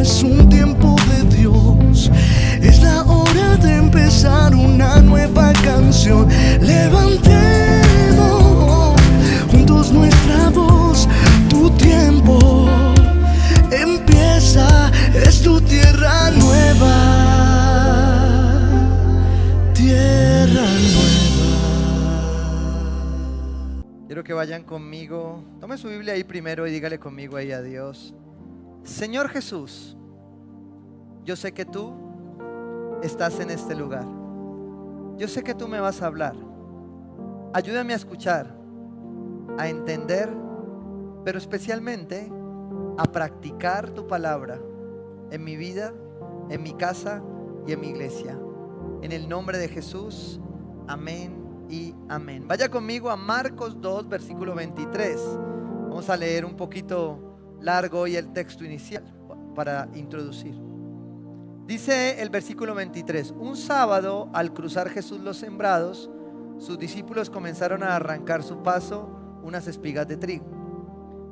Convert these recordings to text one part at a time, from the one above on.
es un tiempo de Dios. Es la hora de empezar una nueva canción. Levantemos juntos nuestra voz. Tu tiempo empieza, es tu tierra nueva. Tierra nueva. Quiero que vayan conmigo. Tome su Biblia ahí primero y dígale conmigo ahí a Dios: Señor Jesús, yo sé que tú estás en este lugar. Yo sé que tú me vas a hablar. Ayúdame a escuchar, a entender, pero especialmente a practicar tu palabra en mi vida, en mi casa y en mi iglesia. En el nombre de Jesús, amén y amén. Vaya conmigo a Marcos 2, versículo 23. Vamos a leer un poquito largo hoy el texto inicial para introducir. Dice el versículo 23: un sábado, al cruzar Jesús los sembrados, sus discípulos comenzaron a arrancar su paso unas espigas de trigo.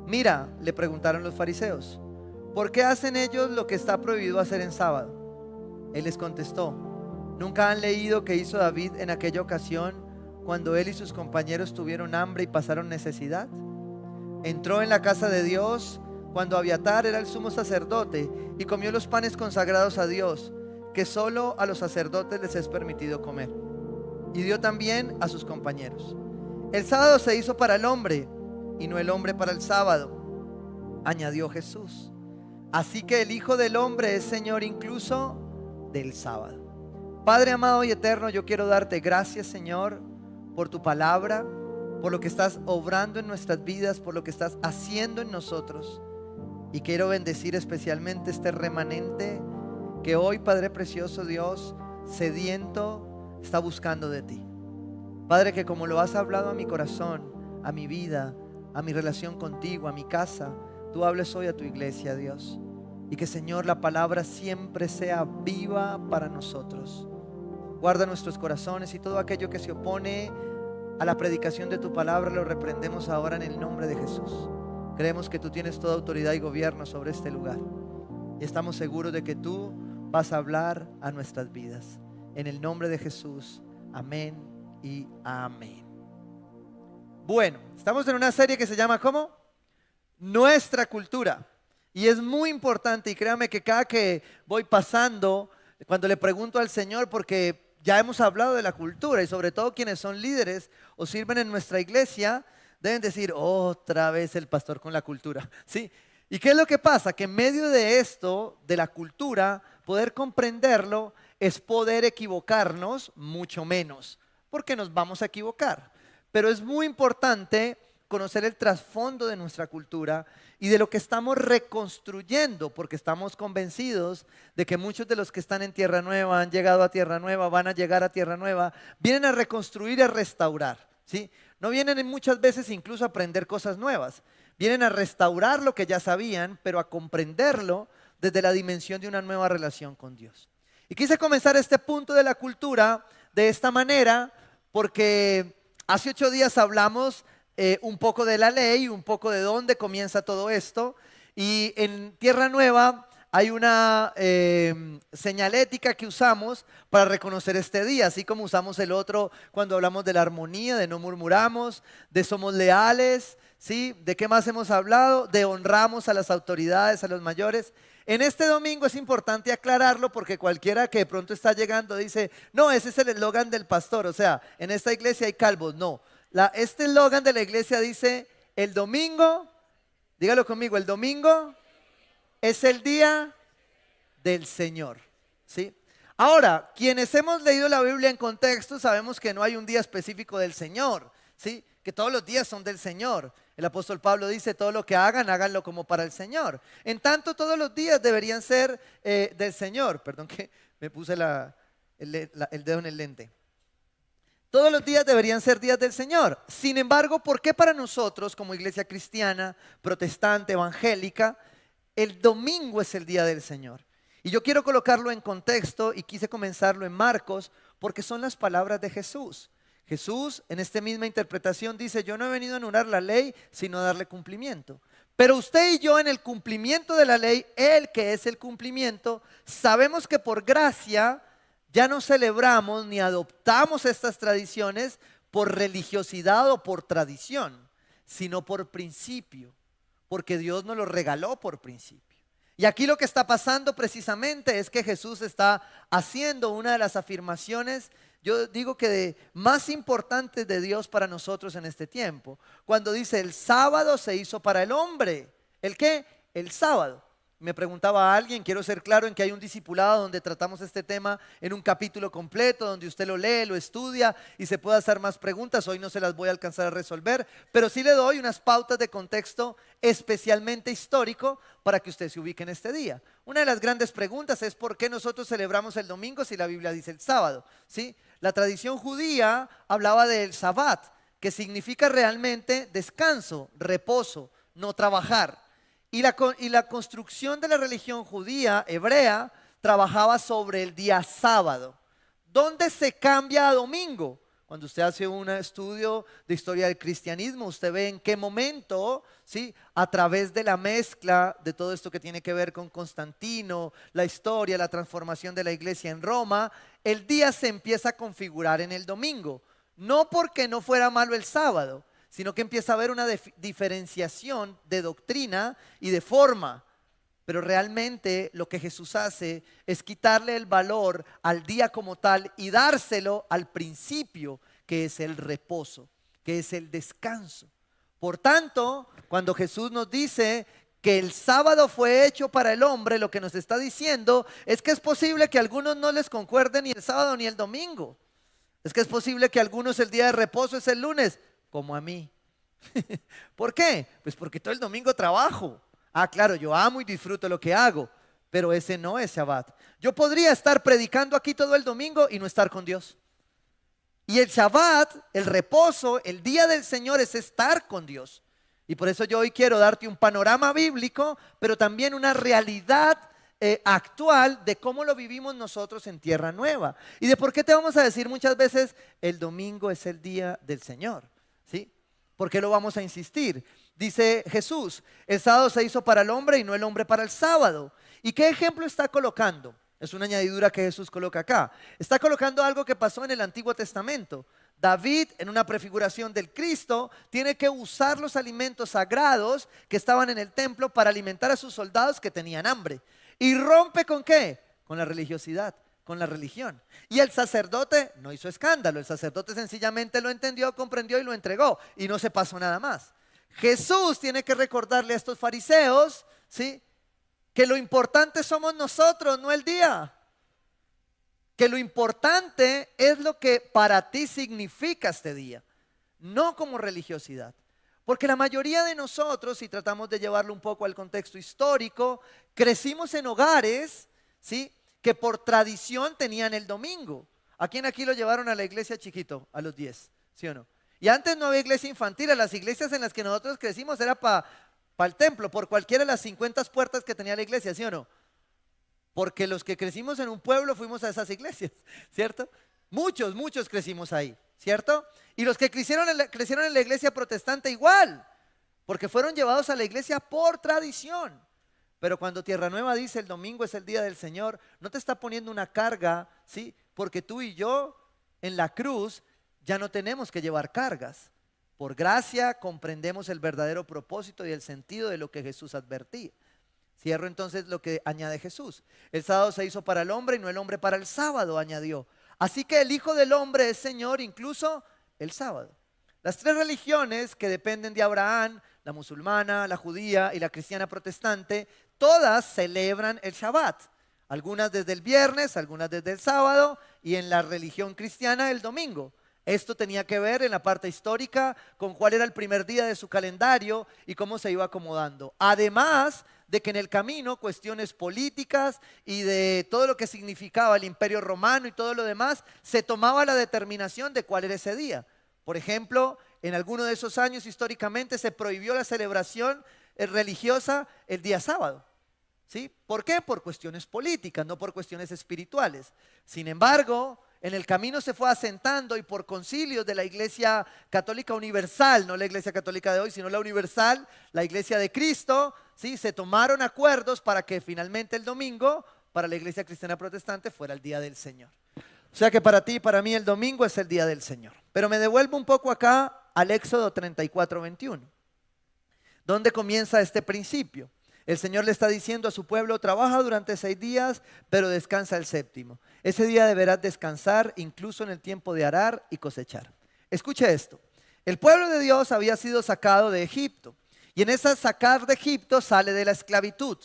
Mira, le preguntaron los fariseos, ¿por qué hacen ellos lo que está prohibido hacer en sábado? Él les contestó: ¿nunca han leído que hizo David en aquella ocasión cuando él y sus compañeros tuvieron hambre y pasaron necesidad? Entró en la casa de Dios cuando Abiatar era el sumo sacerdote y comió los panes consagrados a Dios, que solo a los sacerdotes les es permitido comer, y dio también a sus compañeros. El sábado se hizo para el hombre y no el hombre para el sábado, añadió Jesús. Así que el Hijo del Hombre es Señor incluso del sábado. Padre amado y eterno, yo quiero darte gracias, Señor, por tu palabra, por lo que estás obrando en nuestras vidas, por lo que estás haciendo en nosotros. Y quiero bendecir especialmente este remanente que hoy, Padre precioso Dios, sediento, está buscando de ti. Padre, que como lo has hablado a mi corazón, a mi vida, a mi relación contigo, a mi casa, tú hables hoy a tu iglesia, Dios. Y que, Señor, la palabra siempre sea viva para nosotros. Guarda nuestros corazones y todo aquello que se opone a la predicación de tu palabra lo reprendemos ahora en el nombre de Jesús. Creemos que tú tienes toda autoridad y gobierno sobre este lugar. Y estamos seguros de que tú vas a hablar a nuestras vidas. En el nombre de Jesús, amén y amén. Bueno, estamos en una serie que se llama ¿cómo? Nuestra cultura. Y es muy importante, y créame que cada que voy pasando, cuando le pregunto al Señor, porque ya hemos hablado de la cultura, y sobre todo quienes son líderes o sirven en nuestra iglesia, deben decir otra vez el pastor con la cultura, ¿sí? ¿Y qué es lo que pasa? Que en medio de esto, de la cultura, poder comprenderlo es poder equivocarnos mucho menos, porque nos vamos a equivocar. Pero es muy importante conocer el trasfondo de nuestra cultura y de lo que estamos reconstruyendo, porque estamos convencidos de que muchos de los que están en Tierra Nueva, han llegado a Tierra Nueva, van a llegar a Tierra Nueva, vienen a reconstruir y a restaurar, ¿sí? No vienen muchas veces incluso a aprender cosas nuevas, vienen a restaurar lo que ya sabían, pero a comprenderlo desde la dimensión de una nueva relación con Dios. Y quise comenzar este punto de la cultura de esta manera, porque hace 8 días hablamos un poco de la ley, un poco de dónde comienza todo esto. Y en Tierra Nueva hay una señalética que usamos para reconocer este día, así como usamos el otro cuando hablamos de la armonía, de no murmuramos, de somos leales, ¿sí? ¿De qué más hemos hablado? De honramos a las autoridades, a los mayores. En este domingo es importante aclararlo porque cualquiera que de pronto está llegando dice, no, ese es el eslogan del pastor, o sea, en esta iglesia hay calvos. No, este eslogan de la iglesia dice, el domingo, dígalo conmigo, el domingo es el día del Señor, ¿sí? Ahora, quienes hemos leído la Biblia en contexto sabemos que no hay un día específico del Señor, ¿sí? Que todos los días son del Señor. El apóstol Pablo dice, todo lo que hagan, háganlo como para el Señor. En tanto, todos los días deberían ser del Señor. Perdón que me puse el dedo en el lente. Todos los días deberían ser días del Señor. Sin embargo, ¿por qué para nosotros como iglesia cristiana, protestante, evangélica, el domingo es el día del Señor? Y yo quiero colocarlo en contexto y quise comenzarlo en Marcos porque son las palabras de Jesús. Jesús en esta misma interpretación dice, yo no he venido a anular la ley, sino a darle cumplimiento. Pero usted y yo en el cumplimiento de la ley, Él que es el cumplimiento, sabemos que por gracia ya no celebramos ni adoptamos estas tradiciones por religiosidad o por tradición, sino por principio, porque Dios nos lo regaló por principio. Y aquí lo que está pasando precisamente es que Jesús está haciendo una de las afirmaciones, yo digo que más importantes de Dios para nosotros en este tiempo. Cuando dice el sábado se hizo para el hombre. ¿El qué? El sábado. Me preguntaba a alguien, quiero ser claro en que hay un discipulado donde tratamos este tema en un capítulo completo, donde usted lo lee, lo estudia y se puede hacer más preguntas. Hoy no se las voy a alcanzar a resolver, pero sí le doy unas pautas de contexto especialmente histórico para que usted se ubique en este día. Una de las grandes preguntas es ¿por qué nosotros celebramos el domingo si la Biblia dice el sábado? ¿Sí? La tradición judía hablaba del Sabbat, que significa realmente descanso, reposo, no trabajar. Y la construcción de la religión judía, hebrea, trabajaba sobre el día sábado. ¿Dónde se cambia a domingo? Cuando usted hace un estudio de historia del cristianismo, usted ve en qué momento, ¿sí? A través de la mezcla de todo esto que tiene que ver con Constantino, la historia, la transformación de la iglesia en Roma, el día se empieza a configurar en el domingo. No porque no fuera malo el sábado, sino que empieza a haber una diferenciación de doctrina y de forma. Pero realmente lo que Jesús hace es quitarle el valor al día como tal y dárselo al principio, que es el reposo, que es el descanso. Por tanto, cuando Jesús nos dice que el sábado fue hecho para el hombre, lo que nos está diciendo es que es posible que a algunos no les concuerde ni el sábado ni el domingo. Es que es posible que a algunos el día de reposo es el lunes, como a mí. ¿Por qué? Pues porque todo el domingo trabajo. Ah, claro, yo amo y disfruto lo que hago, pero ese no es Shabbat. Yo podría estar predicando aquí todo el domingo y no estar con Dios. Y el Shabbat, el reposo, el día del Señor es estar con Dios. Y por eso yo hoy quiero darte un panorama bíblico, pero también una realidad actual de cómo lo vivimos nosotros en Tierra Nueva. Y de por qué te vamos a decir muchas veces, el domingo es el día del Señor. ¿Sí? ¿Por qué lo vamos a insistir? Dice Jesús, el sábado se hizo para el hombre y no el hombre para el sábado. ¿Y qué ejemplo está colocando? Es una añadidura que Jesús coloca acá. Está colocando algo que pasó en el Antiguo Testamento. David, en una prefiguración del Cristo, tiene que usar los alimentos sagrados que estaban en el templo para alimentar a sus soldados que tenían hambre. ¿Y rompe con qué? Con la religiosidad, con la religión. Y el sacerdote no hizo escándalo, el sacerdote sencillamente lo entendió, comprendió y lo entregó. Y no se pasó nada más. Jesús tiene que recordarle a estos fariseos, ¿sí?, que lo importante somos nosotros, no el día. Que lo importante es lo que para ti significa este día, no como religiosidad. Porque la mayoría de nosotros, si tratamos de llevarlo un poco al contexto histórico, crecimos en hogares, ¿sí?, que por tradición tenían el domingo. ¿A quién aquí lo llevaron a la iglesia chiquito? A los 10, ¿sí o no? Y antes no había iglesia infantil, las iglesias en las que nosotros crecimos era para el templo, por cualquiera de las 50 puertas que tenía la iglesia, ¿sí o no? Porque los que crecimos en un pueblo fuimos a esas iglesias, ¿cierto? Muchos crecimos ahí, ¿cierto? Y los que crecieron en la iglesia protestante igual, porque fueron llevados a la iglesia por tradición. Pero cuando Tierra Nueva dice el domingo es el día del Señor, no te está poniendo una carga, ¿sí? Porque tú y yo en la cruz ya no tenemos que llevar cargas. Por gracia comprendemos el verdadero propósito y el sentido de lo que Jesús advertía. Cierro entonces lo que añade Jesús. El sábado se hizo para el hombre y no el hombre para el sábado, añadió. Así que el Hijo del Hombre es Señor incluso el sábado. Las tres religiones que dependen de Abraham, la musulmana, la judía y la cristiana protestante, todas celebran el Shabbat. Algunas desde el viernes, algunas desde el sábado y en la religión cristiana el domingo. Esto tenía que ver en la parte histórica con cuál era el primer día de su calendario y cómo se iba acomodando. Además de que en el camino cuestiones políticas y de todo lo que significaba el Imperio Romano y todo lo demás, se tomaba la determinación de cuál era ese día. Por ejemplo, en alguno de esos años históricamente se prohibió la celebración religiosa el día sábado. ¿Sí? ¿Por qué? Por cuestiones políticas, no por cuestiones espirituales. Sin embargo, en el camino se fue asentando y por concilios de la Iglesia Católica Universal, no la Iglesia Católica de hoy, sino la Universal, la Iglesia de Cristo, ¿sí? Se tomaron acuerdos para que finalmente el domingo, para la Iglesia Cristiana Protestante, fuera el día del Señor. O sea que para ti y para mí el domingo es el día del Señor. Pero me devuelvo un poco acá al Éxodo 34:21, donde comienza este principio. El Señor le está diciendo a su pueblo: trabaja durante 6 días, pero descansa el séptimo. Ese día deberás descansar incluso en el tiempo de arar y cosechar. Escuche esto. El pueblo de Dios había sido sacado de Egipto. Y en esa sacar de Egipto sale de la esclavitud.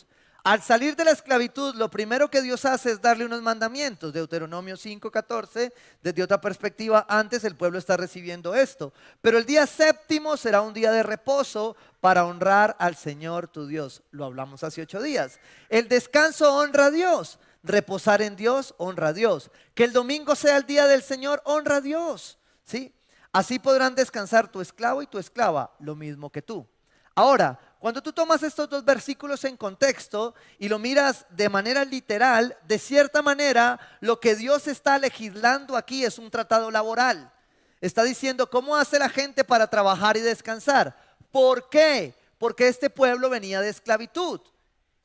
Al salir de la esclavitud, lo primero que Dios hace es darle unos mandamientos. Deuteronomio 5:14, desde otra perspectiva, antes el pueblo está recibiendo esto. Pero el día séptimo será un día de reposo para honrar al Señor tu Dios. Lo hablamos hace 8 días. El descanso honra a Dios. Reposar en Dios honra a Dios. Que el domingo sea el día del Señor honra a Dios, ¿sí? Así podrán descansar tu esclavo y tu esclava, lo mismo que tú. Ahora, cuando tú tomas estos 2 versículos en contexto y lo miras de manera literal, de cierta manera, lo que Dios está legislando aquí es un tratado laboral. Está diciendo cómo hace la gente para trabajar y descansar. ¿Por qué? Porque este pueblo venía de esclavitud.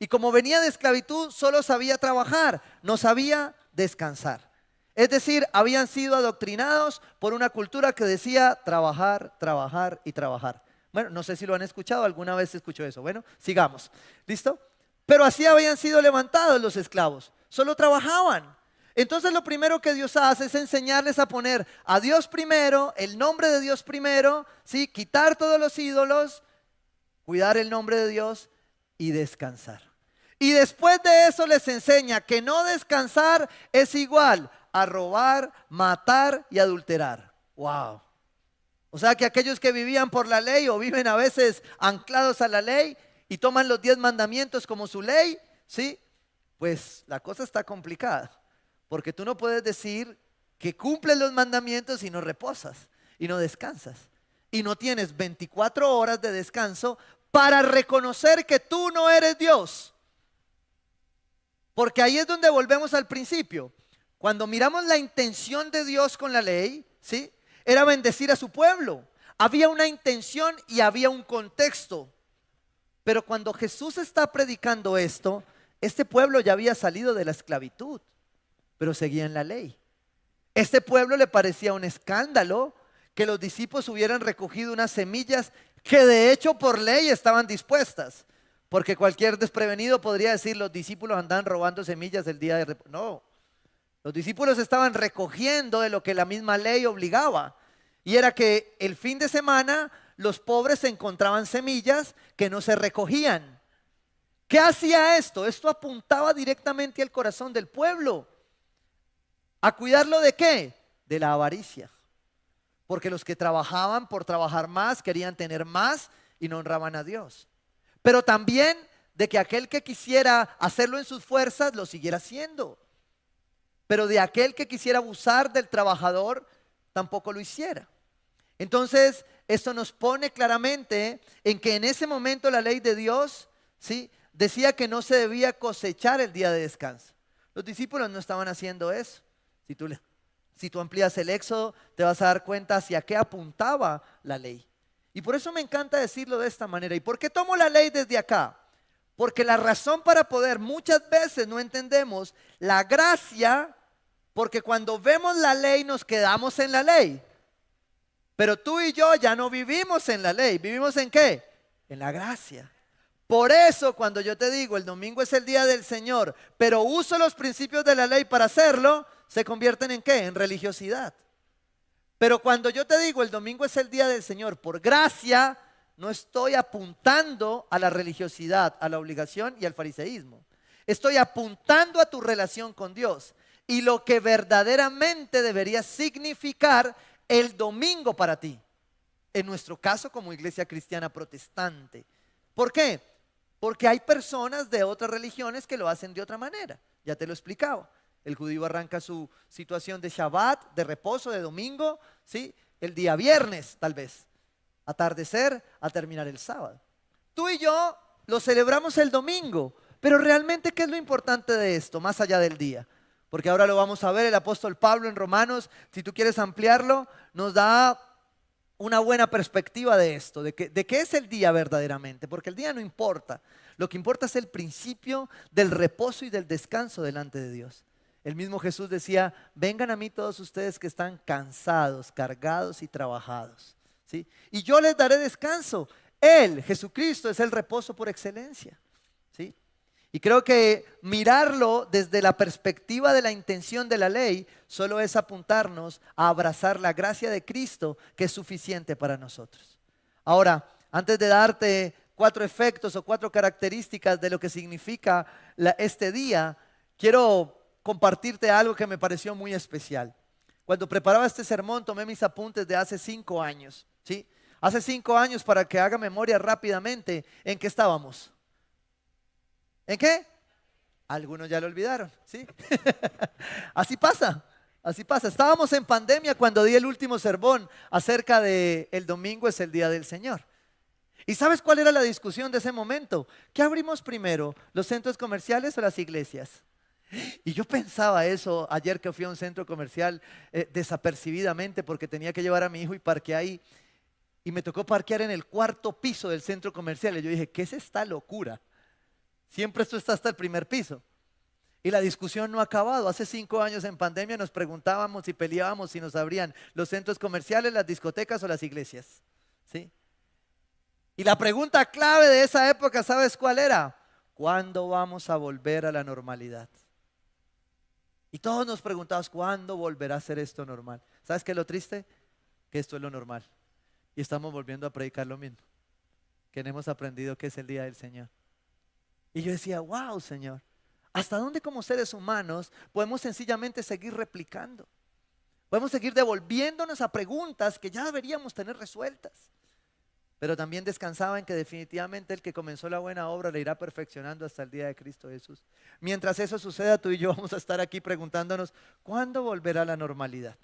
Y como venía de esclavitud, solo sabía trabajar, no sabía descansar. Es decir, habían sido adoctrinados por una cultura que decía trabajar, trabajar y trabajar. Bueno, no sé si lo han escuchado, alguna vez se escuchó eso. Bueno, sigamos. ¿Listo? Pero así habían sido levantados los esclavos. Solo trabajaban. Entonces lo primero que Dios hace es enseñarles a poner a Dios primero, el nombre de Dios primero, ¿sí? Quitar todos los ídolos, cuidar el nombre de Dios y descansar. Y después de eso les enseña que no descansar es igual a robar, matar y adulterar. ¡Wow! O sea que aquellos que vivían por la ley o viven a veces anclados a la ley y toman los 10 mandamientos como su ley, ¿sí? Pues la cosa está complicada. Porque tú no puedes decir que cumples los mandamientos y no reposas y no descansas. Y no tienes 24 horas de descanso para reconocer que tú no eres Dios. Porque ahí es donde volvemos al principio. Cuando miramos la intención de Dios con la ley, ¿sí? Era bendecir a su pueblo. Había una intención y había un contexto. Pero cuando Jesús está predicando esto, este pueblo ya había salido de la esclavitud, pero seguía en la ley. Este pueblo le parecía un escándalo que los discípulos hubieran recogido unas semillas que de hecho por ley estaban dispuestas. Porque cualquier desprevenido podría decir: los discípulos andaban robando semillas el día de reposo. No, los discípulos estaban recogiendo de lo que la misma ley obligaba. Y era que el fin de semana los pobres encontraban semillas que no se recogían. ¿Qué hacía esto? Esto apuntaba directamente al corazón del pueblo. ¿A cuidarlo de qué? De la avaricia. Porque los que trabajaban por trabajar más querían tener más y no honraban a Dios. Pero también de que aquel que quisiera hacerlo en sus fuerzas lo siguiera haciendo. Pero de aquel que quisiera abusar del trabajador tampoco lo hiciera. Entonces, esto nos pone claramente en que en ese momento la ley de Dios, ¿sí?, decía que no se debía cosechar el día de descanso. Los discípulos no estaban haciendo eso. Si tú amplías el Éxodo, te vas a dar cuenta hacia qué apuntaba la ley. Y por eso me encanta decirlo de esta manera. ¿Y por qué tomo la ley desde acá? Porque la razón para poder, muchas veces no entendemos la gracia, porque cuando vemos la ley nos quedamos en la ley. Pero tú y yo ya no vivimos en la ley. ¿Vivimos en qué? En la gracia. Por eso cuando yo te digo el domingo es el día del Señor, pero uso los principios de la ley para hacerlo, se convierten en ¿qué? En religiosidad. Pero cuando yo te digo el domingo es el día del Señor por gracia, no estoy apuntando a la religiosidad, a la obligación y al fariseísmo. Estoy apuntando a tu relación con Dios y lo que verdaderamente debería significar el domingo para ti. En nuestro caso como iglesia cristiana protestante. ¿Por qué? Porque hay personas de otras religiones que lo hacen de otra manera. Ya te lo explicaba. El judío arranca su situación de Shabbat, de reposo, de domingo, ¿sí?, el día viernes tal vez. Atardecer a terminar el sábado. Tú y yo lo celebramos el domingo. Pero realmente, ¿qué es lo importante de esto, más allá del día? Porque ahora lo vamos a ver, el apóstol Pablo en Romanos, si tú quieres ampliarlo, nos da una buena perspectiva de esto, de qué es el día verdaderamente, porque el día no importa, lo que importa es el principio del reposo y del descanso delante de Dios. El mismo Jesús decía, vengan a mí todos ustedes que están cansados, cargados y trabajados, ¿sí? Y yo les daré descanso. Él, Jesucristo, es el reposo por excelencia, ¿sí? Y creo que mirarlo desde la perspectiva de la intención de la ley solo es apuntarnos a abrazar la gracia de Cristo, que es suficiente para nosotros. Ahora, antes de darte 4 efectos o 4 características de lo que significa este día, quiero compartirte algo que me pareció muy especial. Cuando preparaba este sermón tomé mis apuntes de hace 5 años, ¿sí? Hace 5 años, para que haga memoria rápidamente, ¿en qué estábamos? ¿En qué? Algunos ya lo olvidaron, ¿sí? Así pasa, así pasa. Estábamos en pandemia cuando di el último sermón acerca de el domingo es el día del Señor. ¿Y sabes cuál era la discusión de ese momento? ¿Qué abrimos primero, los centros comerciales o las iglesias? Y yo pensaba eso ayer que fui a un centro comercial desapercibidamente porque tenía que llevar a mi hijo y parqué ahí. Y me tocó parquear en el 4.º piso del centro comercial. Y yo dije, ¿qué es esta locura? Siempre esto está hasta el 1.er piso. Y la discusión no ha acabado. Hace 5 años en pandemia nos preguntábamos y peleábamos si nos abrían los centros comerciales, las discotecas o las iglesias, ¿sí? Y la pregunta clave de esa época, ¿sabes cuál era? ¿Cuándo vamos a volver a la normalidad? Y todos nos preguntamos, ¿cuándo volverá a ser esto normal? ¿Sabes qué es lo triste? Que esto es lo normal. Y estamos volviendo a predicar lo mismo, que no hemos aprendido que es el día del Señor. Y yo decía, wow, Señor, ¿hasta dónde como seres humanos podemos sencillamente seguir replicando? Podemos seguir devolviéndonos a preguntas que ya deberíamos tener resueltas. Pero también descansaba en que definitivamente el que comenzó la buena obra le irá perfeccionando hasta el día de Cristo Jesús. Mientras eso suceda, tú y yo vamos a estar aquí preguntándonos, ¿cuándo volverá la normalidad?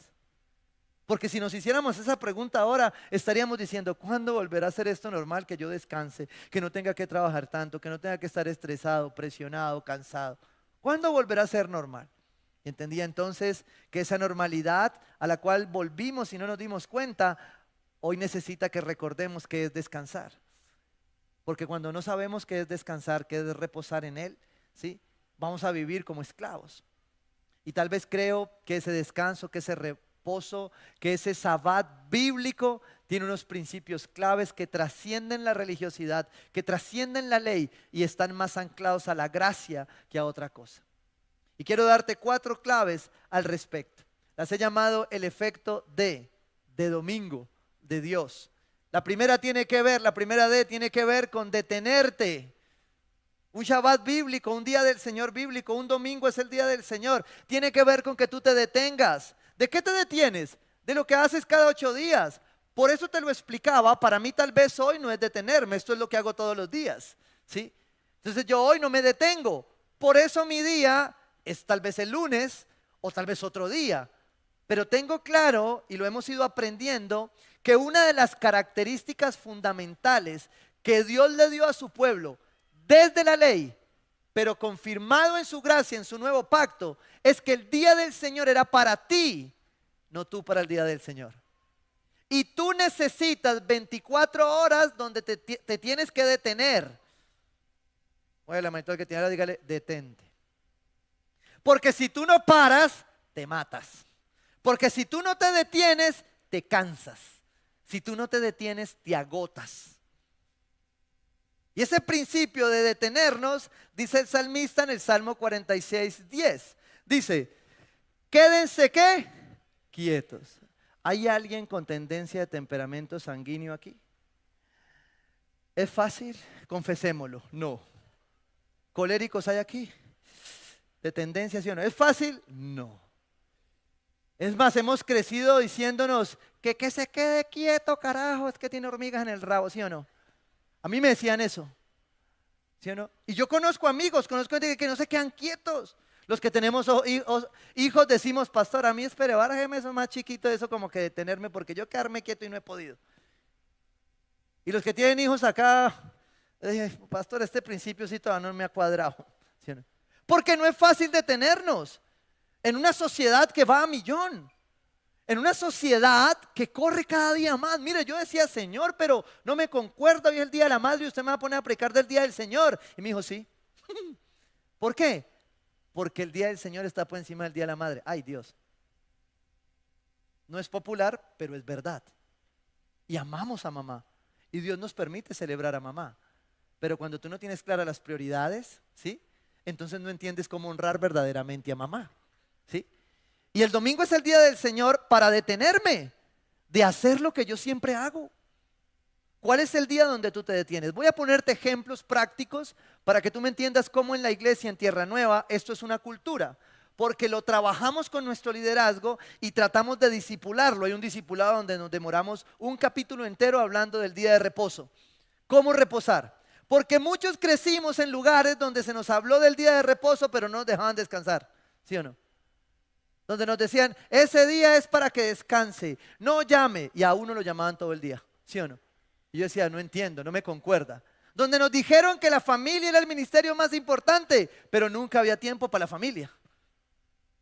Porque si nos hiciéramos esa pregunta ahora, estaríamos diciendo, ¿cuándo volverá a ser esto normal? Que yo descanse, que no tenga que trabajar tanto, que no tenga que estar estresado, presionado, cansado. ¿Cuándo volverá a ser normal? Y entendía entonces que esa normalidad a la cual volvimos y no nos dimos cuenta, hoy necesita que recordemos que es descansar. Porque cuando no sabemos qué es descansar, qué es reposar en Él, ¿sí? Vamos a vivir como esclavos. Y tal vez creo que ese descanso, que ese reposo, que ese sabbat bíblico tiene unos principios claves que trascienden la religiosidad, que trascienden la ley y están más anclados a la gracia que a otra cosa. Y quiero darte 4 claves al respecto. Las he llamado el efecto de domingo de Dios. La primera D tiene que ver con detenerte. Un Shabbat bíblico, un día del Señor bíblico, un domingo es el día del Señor. Tiene que ver con que tú te detengas. ¿De qué te detienes? De lo que haces cada 8 días. Por eso te lo explicaba. Para mí tal vez hoy no es detenerme. Esto es lo que hago todos los días, ¿sí? Entonces yo hoy no me detengo. Por eso mi día es tal vez el lunes o tal vez otro día. Pero tengo claro, y lo hemos ido aprendiendo, que una de las características fundamentales que Dios le dio a su pueblo desde la ley, pero confirmado en su gracia, en su nuevo pacto, es que el día del Señor era para ti, no tú para el día del Señor. Y tú necesitas 24 horas donde te tienes que detener. Oye, la manito que tiene, dígale, detente. Porque si tú no paras, te matas. Porque si tú no te detienes, te cansas. Si tú no te detienes, te agotas. Y ese principio de detenernos, dice el salmista en el Salmo 46:10. Dice, quédense, ¿qué? Quietos. ¿Hay alguien con tendencia de temperamento sanguíneo aquí? ¿Es fácil? Confesémoslo, no. ¿Coléricos hay aquí? ¿De tendencia sí o no? ¿Es fácil? No. Es más, hemos crecido diciéndonos que se quede quieto, carajo, es que tiene hormigas en el rabo, ¿sí o no? A mí me decían eso, ¿sí o no? Y yo conozco amigos, conozco gente que no se quedan quietos. Los que tenemos hijos decimos, pastor, a mí espere, bájeme eso más chiquito, eso como que detenerme, porque yo quedarme quieto y no he podido. Y los que tienen hijos acá, pastor, este principio sí todavía no me ha cuadrado, ¿sí o no? Porque no es fácil detenernos. en una sociedad que va a millón, en una sociedad que corre cada día más. Mire, yo decía, Señor, pero no me concuerda, hoy es el Día de la Madre y usted me va a poner a predicar del Día del Señor. Y me dijo, sí. ¿Por qué? Porque el Día del Señor está por encima del Día de la Madre. Ay, Dios. No es popular, pero es verdad. Y amamos a mamá. Y Dios nos permite celebrar a mamá. Pero cuando tú no tienes claras las prioridades, ¿sí? Entonces no entiendes cómo honrar verdaderamente a mamá, ¿sí? Y el domingo es el día del Señor para detenerme de hacer lo que yo siempre hago. ¿Cuál es el día donde tú te detienes? Voy a ponerte ejemplos prácticos para que tú me entiendas cómo en la iglesia en Tierra Nueva esto es una cultura. Porque lo trabajamos con nuestro liderazgo y tratamos de discipularlo. Hay un discipulado donde nos demoramos un capítulo entero hablando del día de reposo. ¿Cómo reposar? Porque muchos crecimos en lugares donde se nos habló del día de reposo, pero no nos dejaban descansar, ¿sí o no? Donde nos decían, ese día es para que descanse, no llame, y a uno lo llamaban todo el día, ¿sí o no? Y yo decía, no entiendo, no me concuerda. Donde nos dijeron que la familia era el ministerio más importante, pero nunca había tiempo para la familia.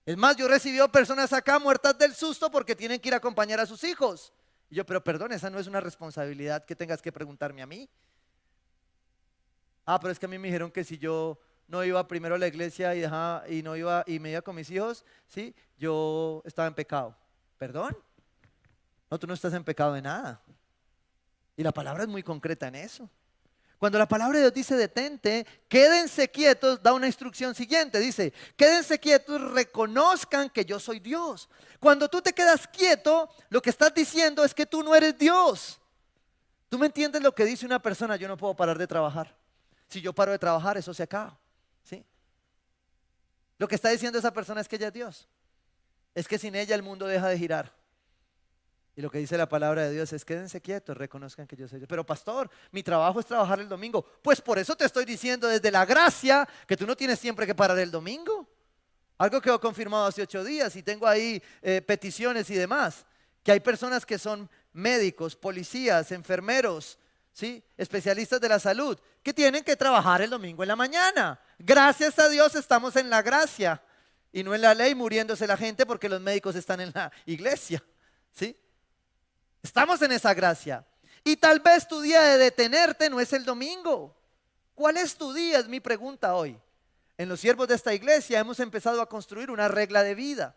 Es más, yo recibí personas acá muertas del susto porque tienen que ir a acompañar a sus hijos. Y yo, pero perdón, esa no es una responsabilidad que tengas que preguntarme a mí. Ah, pero es que a mí me dijeron que si yo no iba primero a la iglesia y no iba y me iba con mis hijos, ¿sí? Yo estaba en pecado. ¿Perdón? No, tú no estás en pecado de nada. Y la palabra es muy concreta en eso. Cuando la palabra de Dios dice detente, quédense quietos, da una instrucción siguiente. Dice, quédense quietos, reconozcan que yo soy Dios. Cuando tú te quedas quieto, lo que estás diciendo es que tú no eres Dios. ¿Tú me entiendes lo que dice una persona? Yo no puedo parar de trabajar. Si yo paro de trabajar, eso se acaba, ¿sí? Lo que está diciendo esa persona es que ella es Dios. Es que sin ella el mundo deja de girar. Y lo que dice la palabra de Dios es quédense quietos, reconozcan que yo soy Dios. Pero pastor, mi trabajo es trabajar el domingo. Pues por eso te estoy diciendo desde la gracia que tú no tienes siempre que parar el domingo. Algo que he confirmado hace 8 días y tengo ahí peticiones y demás. Que hay personas que son médicos, policías, enfermeros, ¿sí? Especialistas de la salud, que tienen que trabajar el domingo en la mañana. Gracias a Dios estamos en la gracia y no en la ley muriéndose la gente porque los médicos están en la iglesia, ¿sí? Estamos en esa gracia. Y tal vez tu día de detenerte no es el domingo. ¿Cuál es tu día? Es mi pregunta hoy. En los siervos de esta iglesia hemos empezado a construir una regla de vida.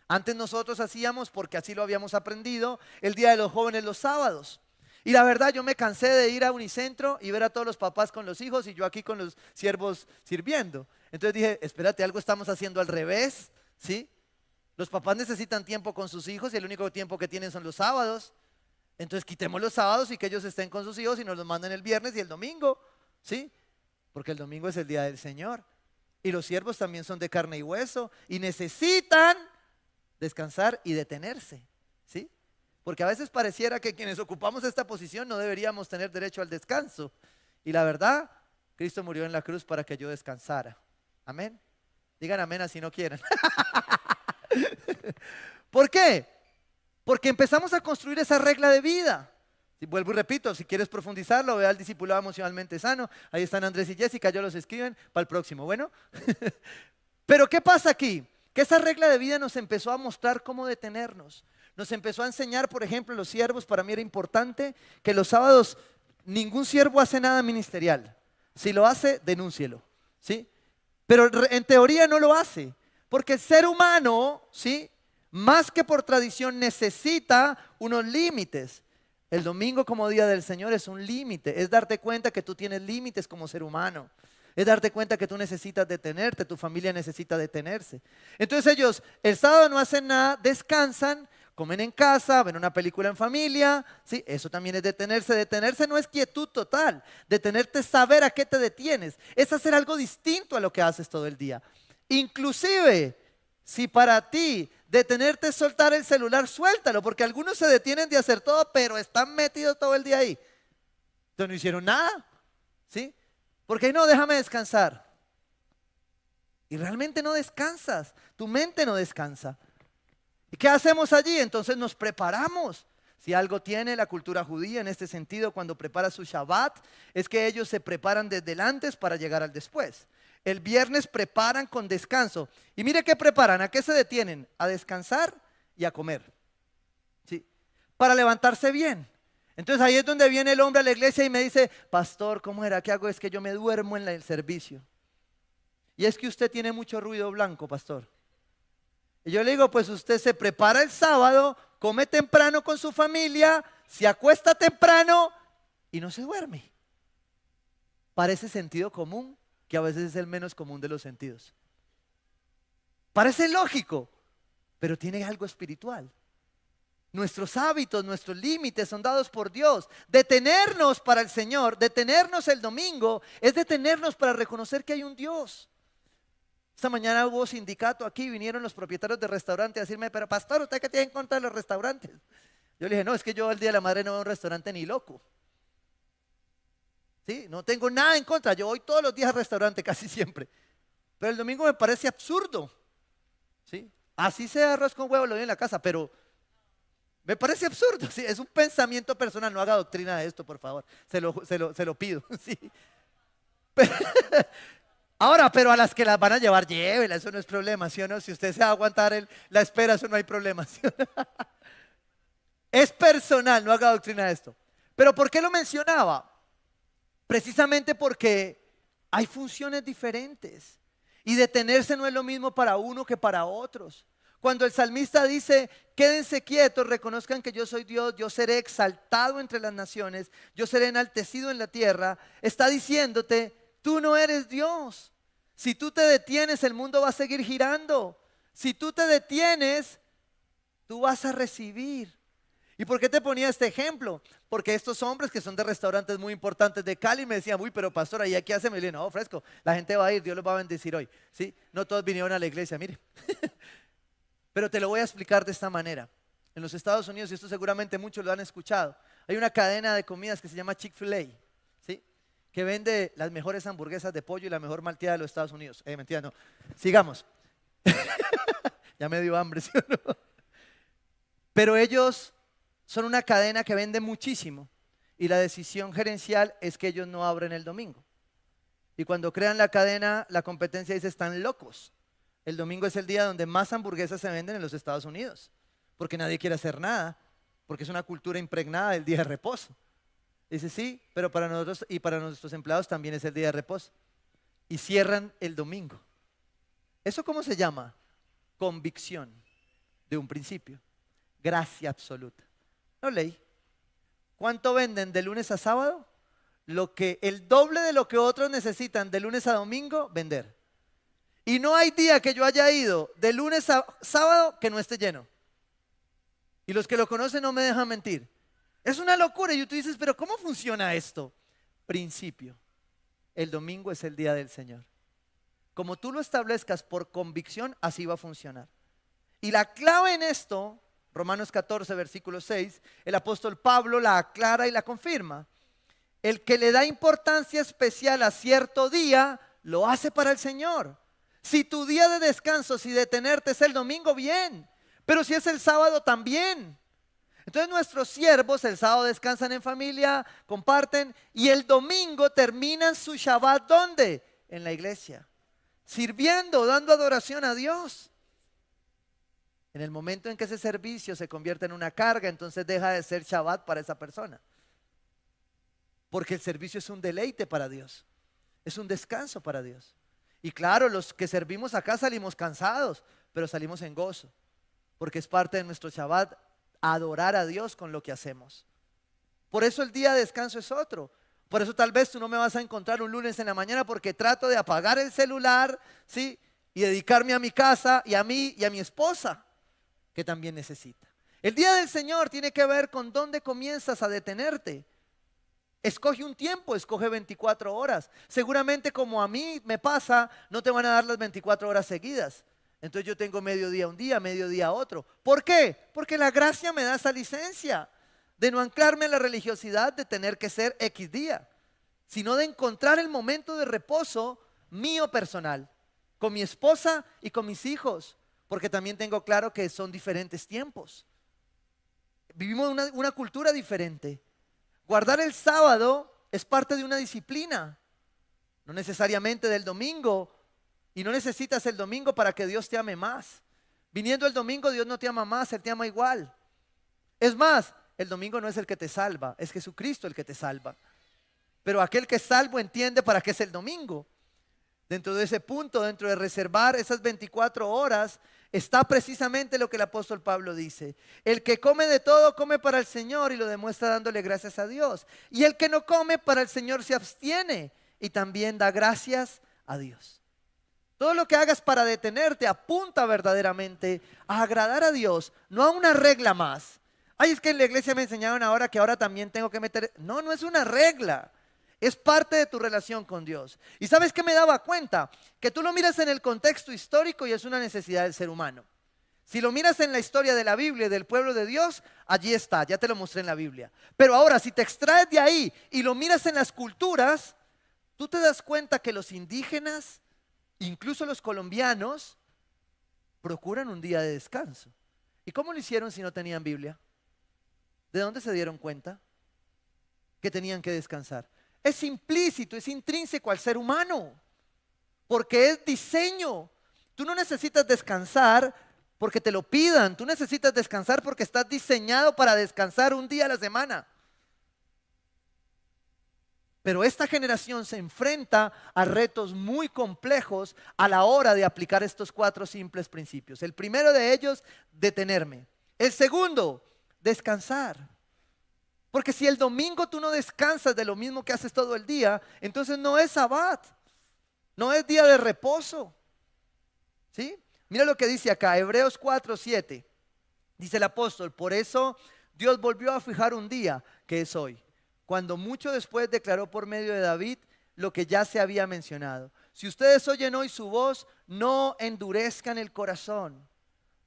Antes nosotros hacíamos, porque así lo habíamos aprendido, el día de los jóvenes los sábados. Y la verdad yo me cansé de ir a Unicentro y ver a todos los papás con los hijos y yo aquí con los siervos sirviendo. Entonces dije, espérate, algo estamos haciendo al revés, ¿sí? Los papás necesitan tiempo con sus hijos y el único tiempo que tienen son los sábados. Entonces quitemos los sábados y que ellos estén con sus hijos y nos los manden el viernes y el domingo, ¿sí? Porque el domingo es el día del Señor. Y los siervos también son de carne y hueso y necesitan descansar y detenerse, ¿sí? Porque a veces pareciera que quienes ocupamos esta posición no deberíamos tener derecho al descanso. Y la verdad, Cristo murió en la cruz para que yo descansara. Amén. Digan amén así no quieren. ¿Por qué? Porque empezamos a construir esa regla de vida. Y vuelvo y repito, si quieres profundizarlo, ve al discipulado emocionalmente sano. Ahí están Andrés y Jessica, ya los escriben para el próximo. Bueno, pero ¿qué pasa aquí? Que esa regla de vida nos empezó a mostrar cómo detenernos. Nos empezó a enseñar, por ejemplo, los siervos, para mí era importante que los sábados ningún siervo hace nada ministerial. Si lo hace, denúncielo, ¿sí? Pero en teoría no lo hace, porque el ser humano, ¿sí? Más que por tradición necesita unos límites. El domingo como día del Señor es un límite, es darte cuenta que tú tienes límites como ser humano. Es darte cuenta que tú necesitas detenerte, tu familia necesita detenerse. Entonces ellos el sábado no hacen nada, descansan, comen en casa, ven una película en familia, ¿sí? Eso también es detenerse. Detenerse no es quietud total, detenerte es saber a qué te detienes, es hacer algo distinto a lo que haces todo el día. Inclusive, si para ti detenerte es soltar el celular, suéltalo, porque algunos se detienen de hacer todo, pero están metidos todo el día ahí. Entonces no hicieron nada, ¿sí? Porque no, déjame descansar. Y realmente no descansas, tu mente no descansa. ¿Y qué hacemos allí? Entonces nos preparamos. Si algo tiene la cultura judía en este sentido, cuando prepara su Shabbat, es que ellos se preparan desde el antes para llegar al después. El viernes preparan con descanso. Y mire qué preparan, ¿a qué se detienen? A descansar y a comer. ¿Sí? Para levantarse bien. Entonces ahí es donde viene el hombre a la iglesia y me dice, pastor, ¿cómo era? ¿Qué hago? Es que yo me duermo en el servicio. Y es que usted tiene mucho ruido blanco, pastor. Y yo le digo, pues usted se prepara el sábado, come temprano con su familia, se acuesta temprano y no se duerme. Parece sentido común, que a veces es el menos común de los sentidos. Parece lógico, pero tiene algo espiritual. Nuestros hábitos, nuestros límites son dados por Dios. Detenernos para el Señor, detenernos el domingo, es detenernos para reconocer que hay un Dios. Esta mañana hubo sindicato aquí, vinieron los propietarios de restaurantes a decirme, pero pastor, ¿usted qué tiene en contra de los restaurantes? Yo le dije, no, es que yo el Día de la Madre no voy a un restaurante ni loco. ¿Sí? No tengo nada en contra, yo voy todos los días al restaurante, casi siempre. Pero el domingo me parece absurdo. ¿Sí? Así sea arroz con huevo, lo doy en la casa, pero me parece absurdo. ¿Sí? Es un pensamiento personal, no haga doctrina de esto, por favor. Se lo pido. ¿Sí? Ahora, pero a las que las van a llevar, llévela, eso no es problema, ¿sí o no? Si usted se va a aguantar la espera, eso no hay problema, ¿sí o no? Es personal, no haga doctrina de esto. Pero ¿por qué lo mencionaba? Precisamente porque hay funciones diferentes. Y detenerse no es lo mismo para uno que para otros. Cuando el salmista dice, quédense quietos, reconozcan que yo soy Dios, yo seré exaltado entre las naciones, yo seré enaltecido en la tierra, está diciéndote, tú no eres Dios. Si tú te detienes, el mundo va a seguir girando. Si tú te detienes, tú vas a recibir. ¿Y por qué te ponía este ejemplo? Porque estos hombres que son de restaurantes muy importantes de Cali me decían, uy, pero pastor, ¿ahí qué hacen? Me dije, no, fresco, la gente va a ir, Dios los va a bendecir hoy. ¿Sí? No todos vinieron a la iglesia, mire. Pero te lo voy a explicar de esta manera. En los Estados Unidos, y esto seguramente muchos lo han escuchado, hay una cadena de comidas que se llama Chick-fil-A, ¿sí? Que vende las mejores hamburguesas de pollo y la mejor malteada de los Estados Unidos. Mentira, no. Sigamos. Ya me dio hambre, ¿sí o no? Pero ellos son una cadena que vende muchísimo y la decisión gerencial es que ellos no abren el domingo. Y cuando crean la cadena, la competencia dice, están locos. El domingo es el día donde más hamburguesas se venden en los Estados Unidos, porque nadie quiere hacer nada, porque es una cultura impregnada del día de reposo. Dice, sí, pero para nosotros y para nuestros empleados también es el día de reposo. Y cierran el domingo. ¿Eso cómo se llama? Convicción de un principio. Gracia absoluta. No ley. ¿Cuánto venden de lunes a sábado? El doble de lo que otros necesitan de lunes a domingo, vender. Y no hay día que yo haya ido de lunes a sábado que no esté lleno. Y los que lo conocen no me dejan mentir. Es una locura. Y tú dices, pero ¿cómo funciona esto? Principio. El domingo es el día del Señor. Como tú lo establezcas por convicción, así va a funcionar. Y la clave en esto, Romanos 14, versículo 6, el apóstol Pablo la aclara y la confirma. El que le da importancia especial a cierto día, lo hace para el Señor. Si tu día de descanso, si detenerte es el domingo, bien. Pero si es el sábado, también. Entonces nuestros siervos el sábado descansan en familia, comparten, y el domingo terminan su Shabbat, ¿dónde? En la iglesia. Sirviendo, dando adoración a Dios. En el momento en que ese servicio se convierte en una carga, entonces deja de ser Shabbat para esa persona. Porque el servicio es un deleite para Dios. Es un descanso para Dios. Y claro, los que servimos acá salimos cansados, pero salimos en gozo. Porque es parte de nuestro Shabbat adorar a Dios con lo que hacemos. Por eso el día de descanso es otro. Por eso tal vez tú no me vas a encontrar un lunes en la mañana porque trato de apagar el celular, ¿sí? Y dedicarme a mi casa y a mí y a mi esposa, que también necesita. El día del Señor tiene que ver con dónde comienzas a detenerte. Escoge un tiempo, escoge 24 horas. Seguramente como a mí me pasa, no te van a dar las 24 horas seguidas. Entonces yo tengo mediodía un día, mediodía otro. ¿Por qué? Porque la gracia me da esa licencia de no anclarme a la religiosidad de tener que ser X día, sino de encontrar el momento de reposo mío personal, con mi esposa y con mis hijos, porque también tengo claro que son diferentes tiempos. Vivimos una cultura diferente. Guardar el sábado es parte de una disciplina. no necesariamente del domingo, y no necesitas el domingo para que Dios te ame más. Viniendo el domingo, Dios no te ama más, Él te ama igual. Es más, el domingo no es el que te salva, es Jesucristo el que te salva. Pero aquel que es salvo entiende para qué es el domingo. Dentro de ese punto, dentro de reservar esas 24 horas, está precisamente lo que el apóstol Pablo dice. El que come de todo, come para el Señor y lo demuestra dándole gracias a Dios. Y el que no come, para el Señor se abstiene y también da gracias a Dios. Todo lo que hagas para detenerte apunta verdaderamente a agradar a Dios, no a una regla más. Ay, es que en la iglesia me enseñaron ahora que ahora también tengo que meter. No, no es una regla. Es parte de tu relación con Dios. ¿Y sabes qué me daba cuenta? Que tú lo miras en el contexto histórico y es una necesidad del ser humano. Si lo miras en la historia de la Biblia y del pueblo de Dios, allí está, ya te lo mostré en la Biblia. Pero ahora, si te extraes de ahí y lo miras en las culturas, tú te das cuenta que los indígenas, incluso los colombianos, procuran un día de descanso. ¿Y cómo lo hicieron si no tenían Biblia? ¿De dónde se dieron cuenta que tenían que descansar? Es implícito, es intrínseco al ser humano, porque es diseño. Tú no necesitas descansar porque te lo pidan, tú necesitas descansar porque estás diseñado para descansar un día a la semana. Pero esta generación se enfrenta a retos muy complejos a la hora de aplicar estos 4 simples principios. El primero de ellos, detenerme. El segundo, descansar. Porque si el domingo tú no descansas de lo mismo que haces todo el día, entonces no es sabbat, no es día de reposo. ¿Sí? Mira lo que dice acá, Hebreos 4:7. Dice el apóstol, por eso Dios volvió a fijar un día, que es hoy, cuando mucho después declaró por medio de David lo que ya se había mencionado. Si ustedes oyen hoy su voz, no endurezcan el corazón.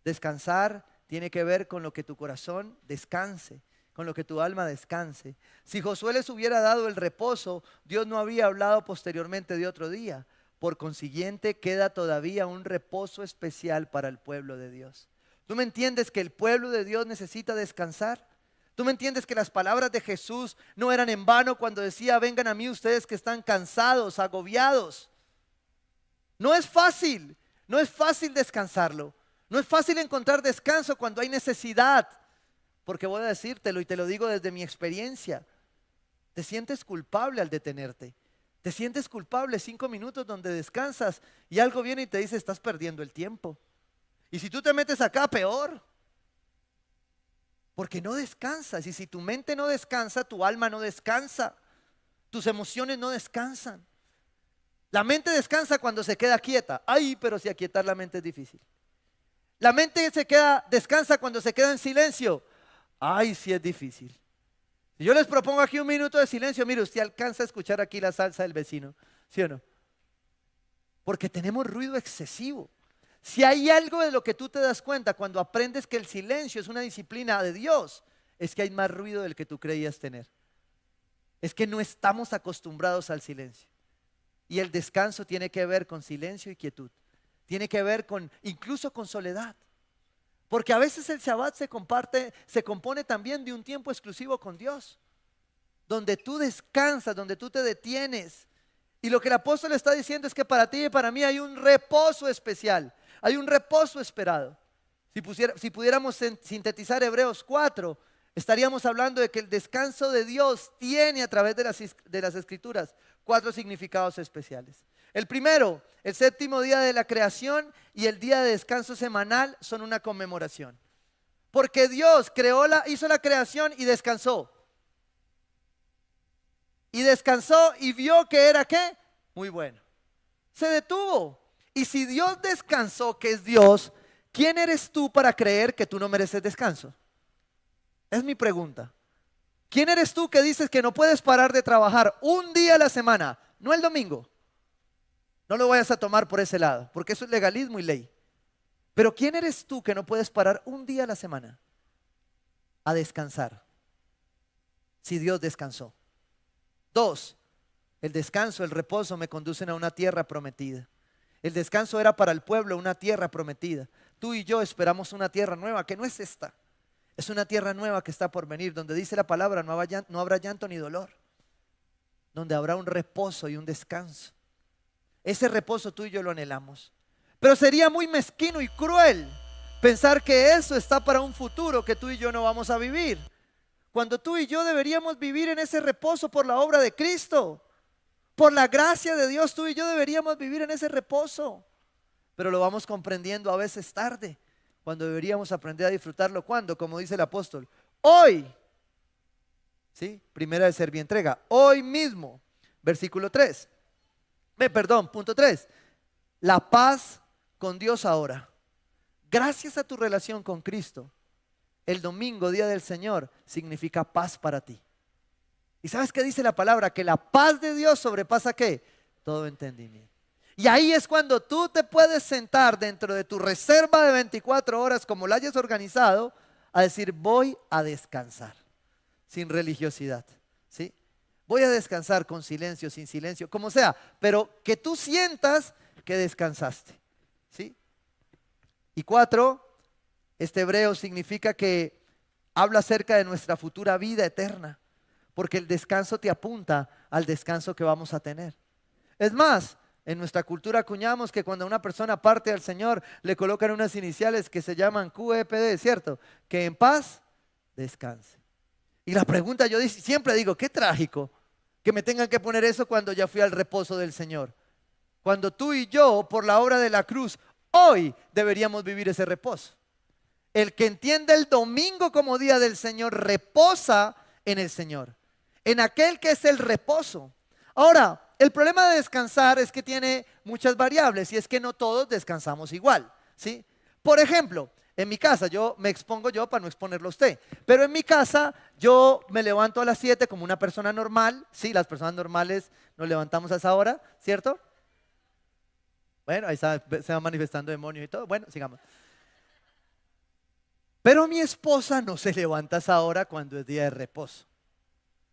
Descansar tiene que ver con lo que tu corazón descanse, con lo que tu alma descanse. Si Josué les hubiera dado el reposo, Dios no habría hablado posteriormente de otro día. Por consiguiente, queda todavía un reposo especial para el pueblo de Dios. ¿Tú me entiendes que el pueblo de Dios necesita descansar? ¿Tú me entiendes que las palabras de Jesús no eran en vano cuando decía, vengan a mí ustedes que están cansados, agobiados? No es fácil descansarlo. No es fácil encontrar descanso cuando hay necesidad. Porque voy a decírtelo y te lo digo desde mi experiencia. Te sientes culpable al detenerte. Te sientes culpable 5 minutos donde descansas y algo viene y te dice estás perdiendo el tiempo. Y si tú te metes acá, peor. Porque no descansas. Y si tu mente no descansa, tu alma no descansa. Tus emociones no descansan. La mente descansa cuando se queda quieta. Ay, pero si aquietar la mente es difícil. La mente descansa cuando se queda en silencio. Ay, sí es difícil. Si yo les propongo aquí un minuto de silencio, mire, usted alcanza a escuchar aquí la salsa del vecino, ¿sí o no? Porque tenemos ruido excesivo. Si hay algo de lo que tú te das cuenta cuando aprendes que el silencio es una disciplina de Dios, es que hay más ruido del que tú creías tener. Es que no estamos acostumbrados al silencio. Y el descanso tiene que ver con silencio y quietud. Tiene que ver incluso con soledad. Porque a veces el Shabbat se compone también de un tiempo exclusivo con Dios, donde tú descansas, donde tú te detienes. Y lo que el apóstol está diciendo es que para ti y para mí hay un reposo especial, hay un reposo esperado. Si pudiéramos sintetizar Hebreos 4, estaríamos hablando de que el descanso de Dios tiene a través de las Escrituras 4 significados especiales. El primero, el séptimo día de la creación y el día de descanso semanal son una conmemoración. Porque Dios hizo la creación y descansó. Y descansó y vio que era ¿qué? Muy bueno. Se detuvo. Y si Dios descansó, que es Dios, ¿quién eres tú para creer que tú no mereces descanso? Es mi pregunta. ¿Quién eres tú que dices que no puedes parar de trabajar un día a la semana? No el domingo. No lo vayas a tomar por ese lado, porque eso es legalismo y ley. Pero ¿quién eres tú que no puedes parar un día a la semana a descansar? Si Dios descansó. 2, el descanso, el reposo me conducen a una tierra prometida. El descanso era para el pueblo una tierra prometida. Tú y yo esperamos una tierra nueva, que no es esta. Es una tierra nueva que está por venir, donde dice la palabra, no habrá llanto ni dolor. Donde habrá un reposo y un descanso. Ese reposo tú y yo lo anhelamos. Pero sería muy mezquino y cruel pensar que eso está para un futuro que tú y yo no vamos a vivir. Cuando tú y yo deberíamos vivir en ese reposo por la obra de Cristo. Por la gracia de Dios, tú y yo deberíamos vivir en ese reposo. Pero lo vamos comprendiendo a veces tarde, cuando deberíamos aprender a disfrutarlo. ¿Cuándo? Como dice el apóstol, hoy. ¿Sí? Primera de Servientrega, hoy mismo. Versículo 3. Punto 3. La paz con Dios ahora. Gracias a tu relación con Cristo, el domingo, día del Señor, significa paz para ti. ¿Y sabes qué dice la palabra? Que la paz de Dios sobrepasa ¿qué? Todo entendimiento. Y ahí es cuando tú te puedes sentar dentro de tu reserva de 24 horas, como la hayas organizado, a decir, voy a descansar, sin religiosidad, ¿sí? Voy a descansar con silencio, sin silencio, como sea, pero que tú sientas que descansaste, ¿sí? Y 4, este hebreo significa que habla acerca de nuestra futura vida eterna, porque el descanso te apunta al descanso que vamos a tener. Es más, en nuestra cultura acuñamos que cuando una persona parte al Señor le colocan unas iniciales que se llaman QEPD, ¿cierto? Que en paz descanse. Y la pregunta yo siempre digo, qué trágico que me tengan que poner eso cuando ya fui al reposo del Señor. Cuando tú y yo, por la obra de la cruz, hoy deberíamos vivir ese reposo. El que entiende el domingo como día del Señor reposa en el Señor, en aquel que es el reposo. Ahora, el problema de descansar es que tiene muchas variables y es que no todos descansamos igual, ¿sí? Por ejemplo, en mi casa, yo me expongo yo para no exponerlo a usted, pero en mi casa yo me levanto a las 7 como una persona normal, ¿sí? Las personas normales nos levantamos a esa hora, ¿cierto? Bueno, ahí se va manifestando demonios y todo, bueno, sigamos. Pero mi esposa no se levanta a esa hora cuando es día de reposo,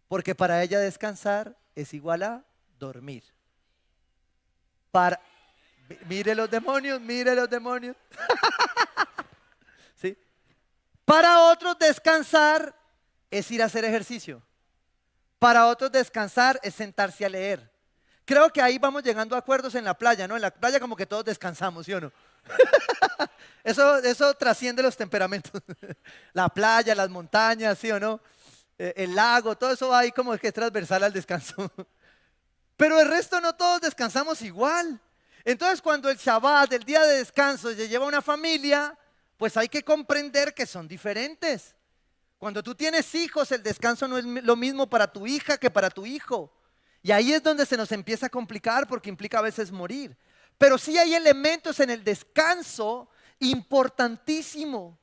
porque para ella descansar es igual a dormir. Mire los demonios, mire los demonios. ¿Sí? Para otros descansar es ir a hacer ejercicio. Para otros descansar es sentarse a leer. Creo que ahí vamos llegando a acuerdos en la playa, ¿no? En la playa como que todos descansamos, ¿sí o no? Eso trasciende los temperamentos. La playa, las montañas, ¿sí o no? El lago, todo eso va ahí como que es transversal al descanso. Pero el resto no todos descansamos igual. Entonces cuando el Shabbat, el día de descanso, se lleva a una familia, pues hay que comprender que son diferentes. Cuando tú tienes hijos, el descanso no es lo mismo para tu hija que para tu hijo. Y ahí es donde se nos empieza a complicar porque implica a veces morir. Pero sí hay elementos en el descanso importantísimo.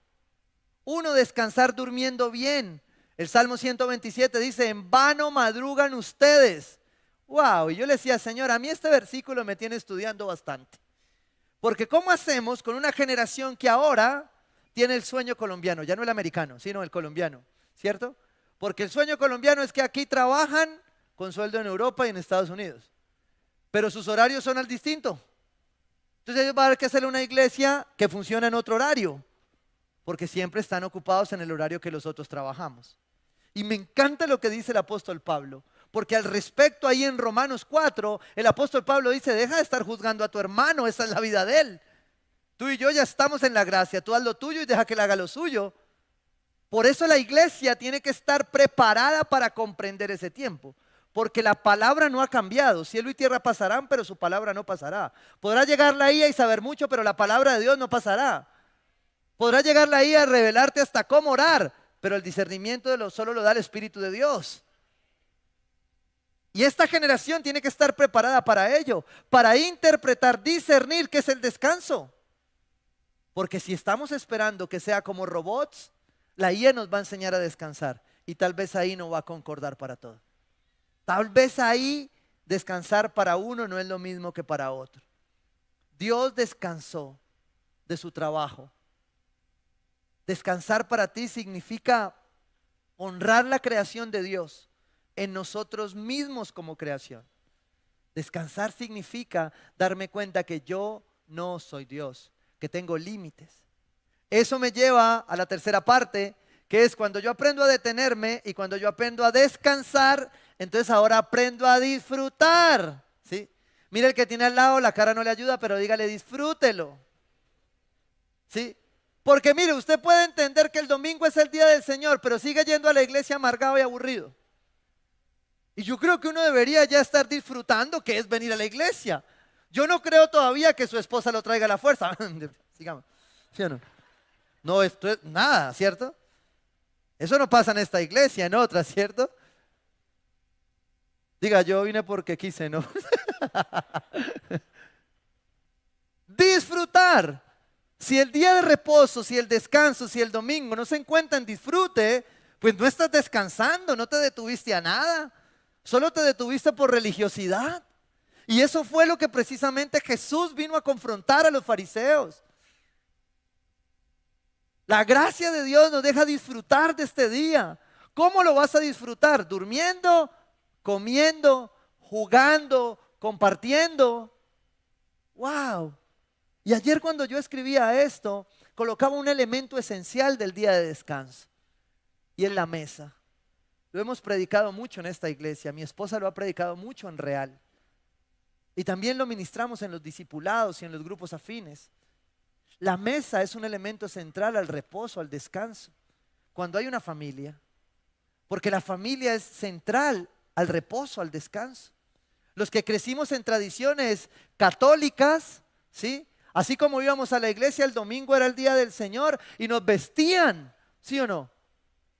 Uno, descansar durmiendo bien. El Salmo 127 dice, en vano madrugan ustedes. Wow, y yo le decía, Señor, a mí este versículo me tiene estudiando bastante. Porque ¿cómo hacemos con una generación que ahora tiene el sueño colombiano? Ya no el americano, sino el colombiano, ¿cierto? Porque el sueño colombiano es que aquí trabajan con sueldo en Europa y en Estados Unidos. Pero sus horarios son al distinto. Entonces ellos van a haber que hacerle una iglesia que funciona en otro horario. Porque siempre están ocupados en el horario que los otros trabajamos. Y me encanta lo que dice el apóstol Pablo. Porque al respecto ahí en Romanos 4, el apóstol Pablo dice, deja de estar juzgando a tu hermano, esa es la vida de él. Tú y yo ya estamos en la gracia, tú haz lo tuyo y deja que él haga lo suyo. Por eso la iglesia tiene que estar preparada para comprender ese tiempo. Porque la palabra no ha cambiado, cielo y tierra pasarán, pero su palabra no pasará. Podrá llegar la IA y saber mucho, pero la palabra de Dios no pasará. Podrá llegar la IA a revelarte hasta cómo orar, pero el discernimiento solo lo da el Espíritu de Dios. Y esta generación tiene que estar preparada para ello, para interpretar, discernir qué es el descanso. Porque si estamos esperando que sea como robots, la IA nos va a enseñar a descansar y tal vez ahí no va a concordar para todo. Tal vez ahí descansar para uno no es lo mismo que para otro. Dios descansó de su trabajo. Descansar para ti significa honrar la creación de Dios en nosotros mismos como creación. Descansar significa darme cuenta que yo no soy Dios, que tengo límites. Eso me lleva a la tercera parte, que es cuando yo aprendo a detenerme y cuando yo aprendo a descansar, entonces ahora aprendo a disfrutar, ¿sí? Mira el que tiene al lado, la cara no le ayuda, pero dígale, disfrútelo. ¿Sí? Porque mire, usted puede entender que el domingo es el día del Señor, pero sigue yendo a la iglesia amargado y aburrido. Y yo creo que uno debería ya estar disfrutando que es venir a la iglesia. Yo no creo todavía que su esposa lo traiga a la fuerza. Sigamos. ¿Sí o no? No, esto es nada, ¿cierto? Eso no pasa en esta iglesia, en otras, ¿cierto? Diga, yo vine porque quise, ¿no? Disfrutar. Si el día de reposo, si el descanso, si el domingo no se encuentra en disfrute, pues no estás descansando, no te detuviste a nada, solo te detuviste por religiosidad. Y eso fue lo que precisamente Jesús vino a confrontar a los fariseos. La gracia de Dios nos deja disfrutar de este día. ¿Cómo lo vas a disfrutar? Durmiendo, comiendo, jugando, compartiendo. ¡Wow! Y ayer cuando yo escribía esto, colocaba un elemento esencial del día de descanso. Y es la mesa. Lo hemos predicado mucho en esta iglesia. Mi esposa lo ha predicado mucho en Real. Y también lo ministramos en los discipulados y en los grupos afines. La mesa es un elemento central al reposo, al descanso. Cuando hay una familia. Porque la familia es central al reposo, al descanso. Los que crecimos en tradiciones católicas, ¿sí? Así como íbamos a la iglesia, el domingo era el día del Señor y nos vestían, ¿sí o no?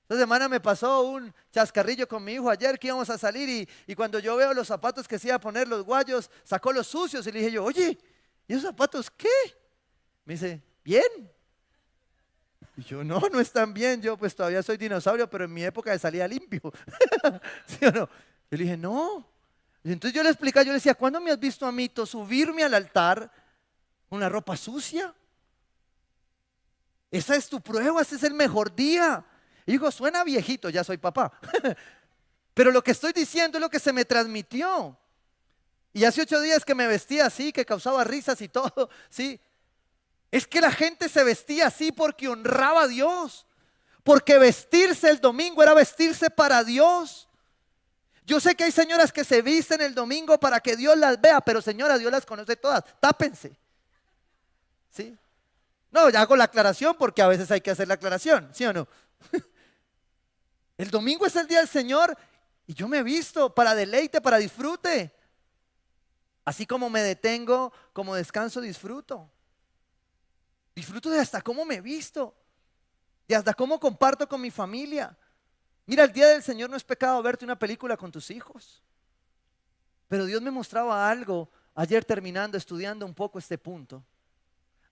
Esta semana me pasó un chascarrillo con mi hijo ayer que íbamos a salir y cuando yo veo los zapatos que se iba a poner, los guayos, sacó los sucios y le dije yo, oye, ¿y esos zapatos qué? Me dice, bien. Y yo, no están bien, yo pues todavía soy dinosaurio, pero en mi época salía limpio. ¿Sí o no? Yo le dije, no. Y entonces yo le explicaba, yo le decía, ¿cuándo me has visto a mí subirme al altar con la ropa sucia? Esa es tu prueba, ese es el mejor día. Y digo, suena viejito, ya soy papá. Pero lo que estoy diciendo es lo que se me transmitió. Y hace 8 días que me vestía así, que causaba risas y todo, ¿sí? Es que la gente se vestía así porque honraba a Dios. Porque vestirse el domingo era vestirse para Dios. Yo sé que hay señoras que se visten el domingo para que Dios las vea, pero señora, Dios las conoce todas, tápense. ¿Sí? No, ya hago la aclaración porque a veces hay que hacer la aclaración, ¿sí o no? El domingo es el día del Señor y yo me he visto para deleite, para disfrute. Así como me detengo, como descanso, disfruto. Disfruto de hasta cómo me he visto, de hasta cómo comparto con mi familia. Mira, el día del Señor no es pecado verte una película con tus hijos. Pero Dios me mostraba algo ayer terminando, estudiando un poco este punto.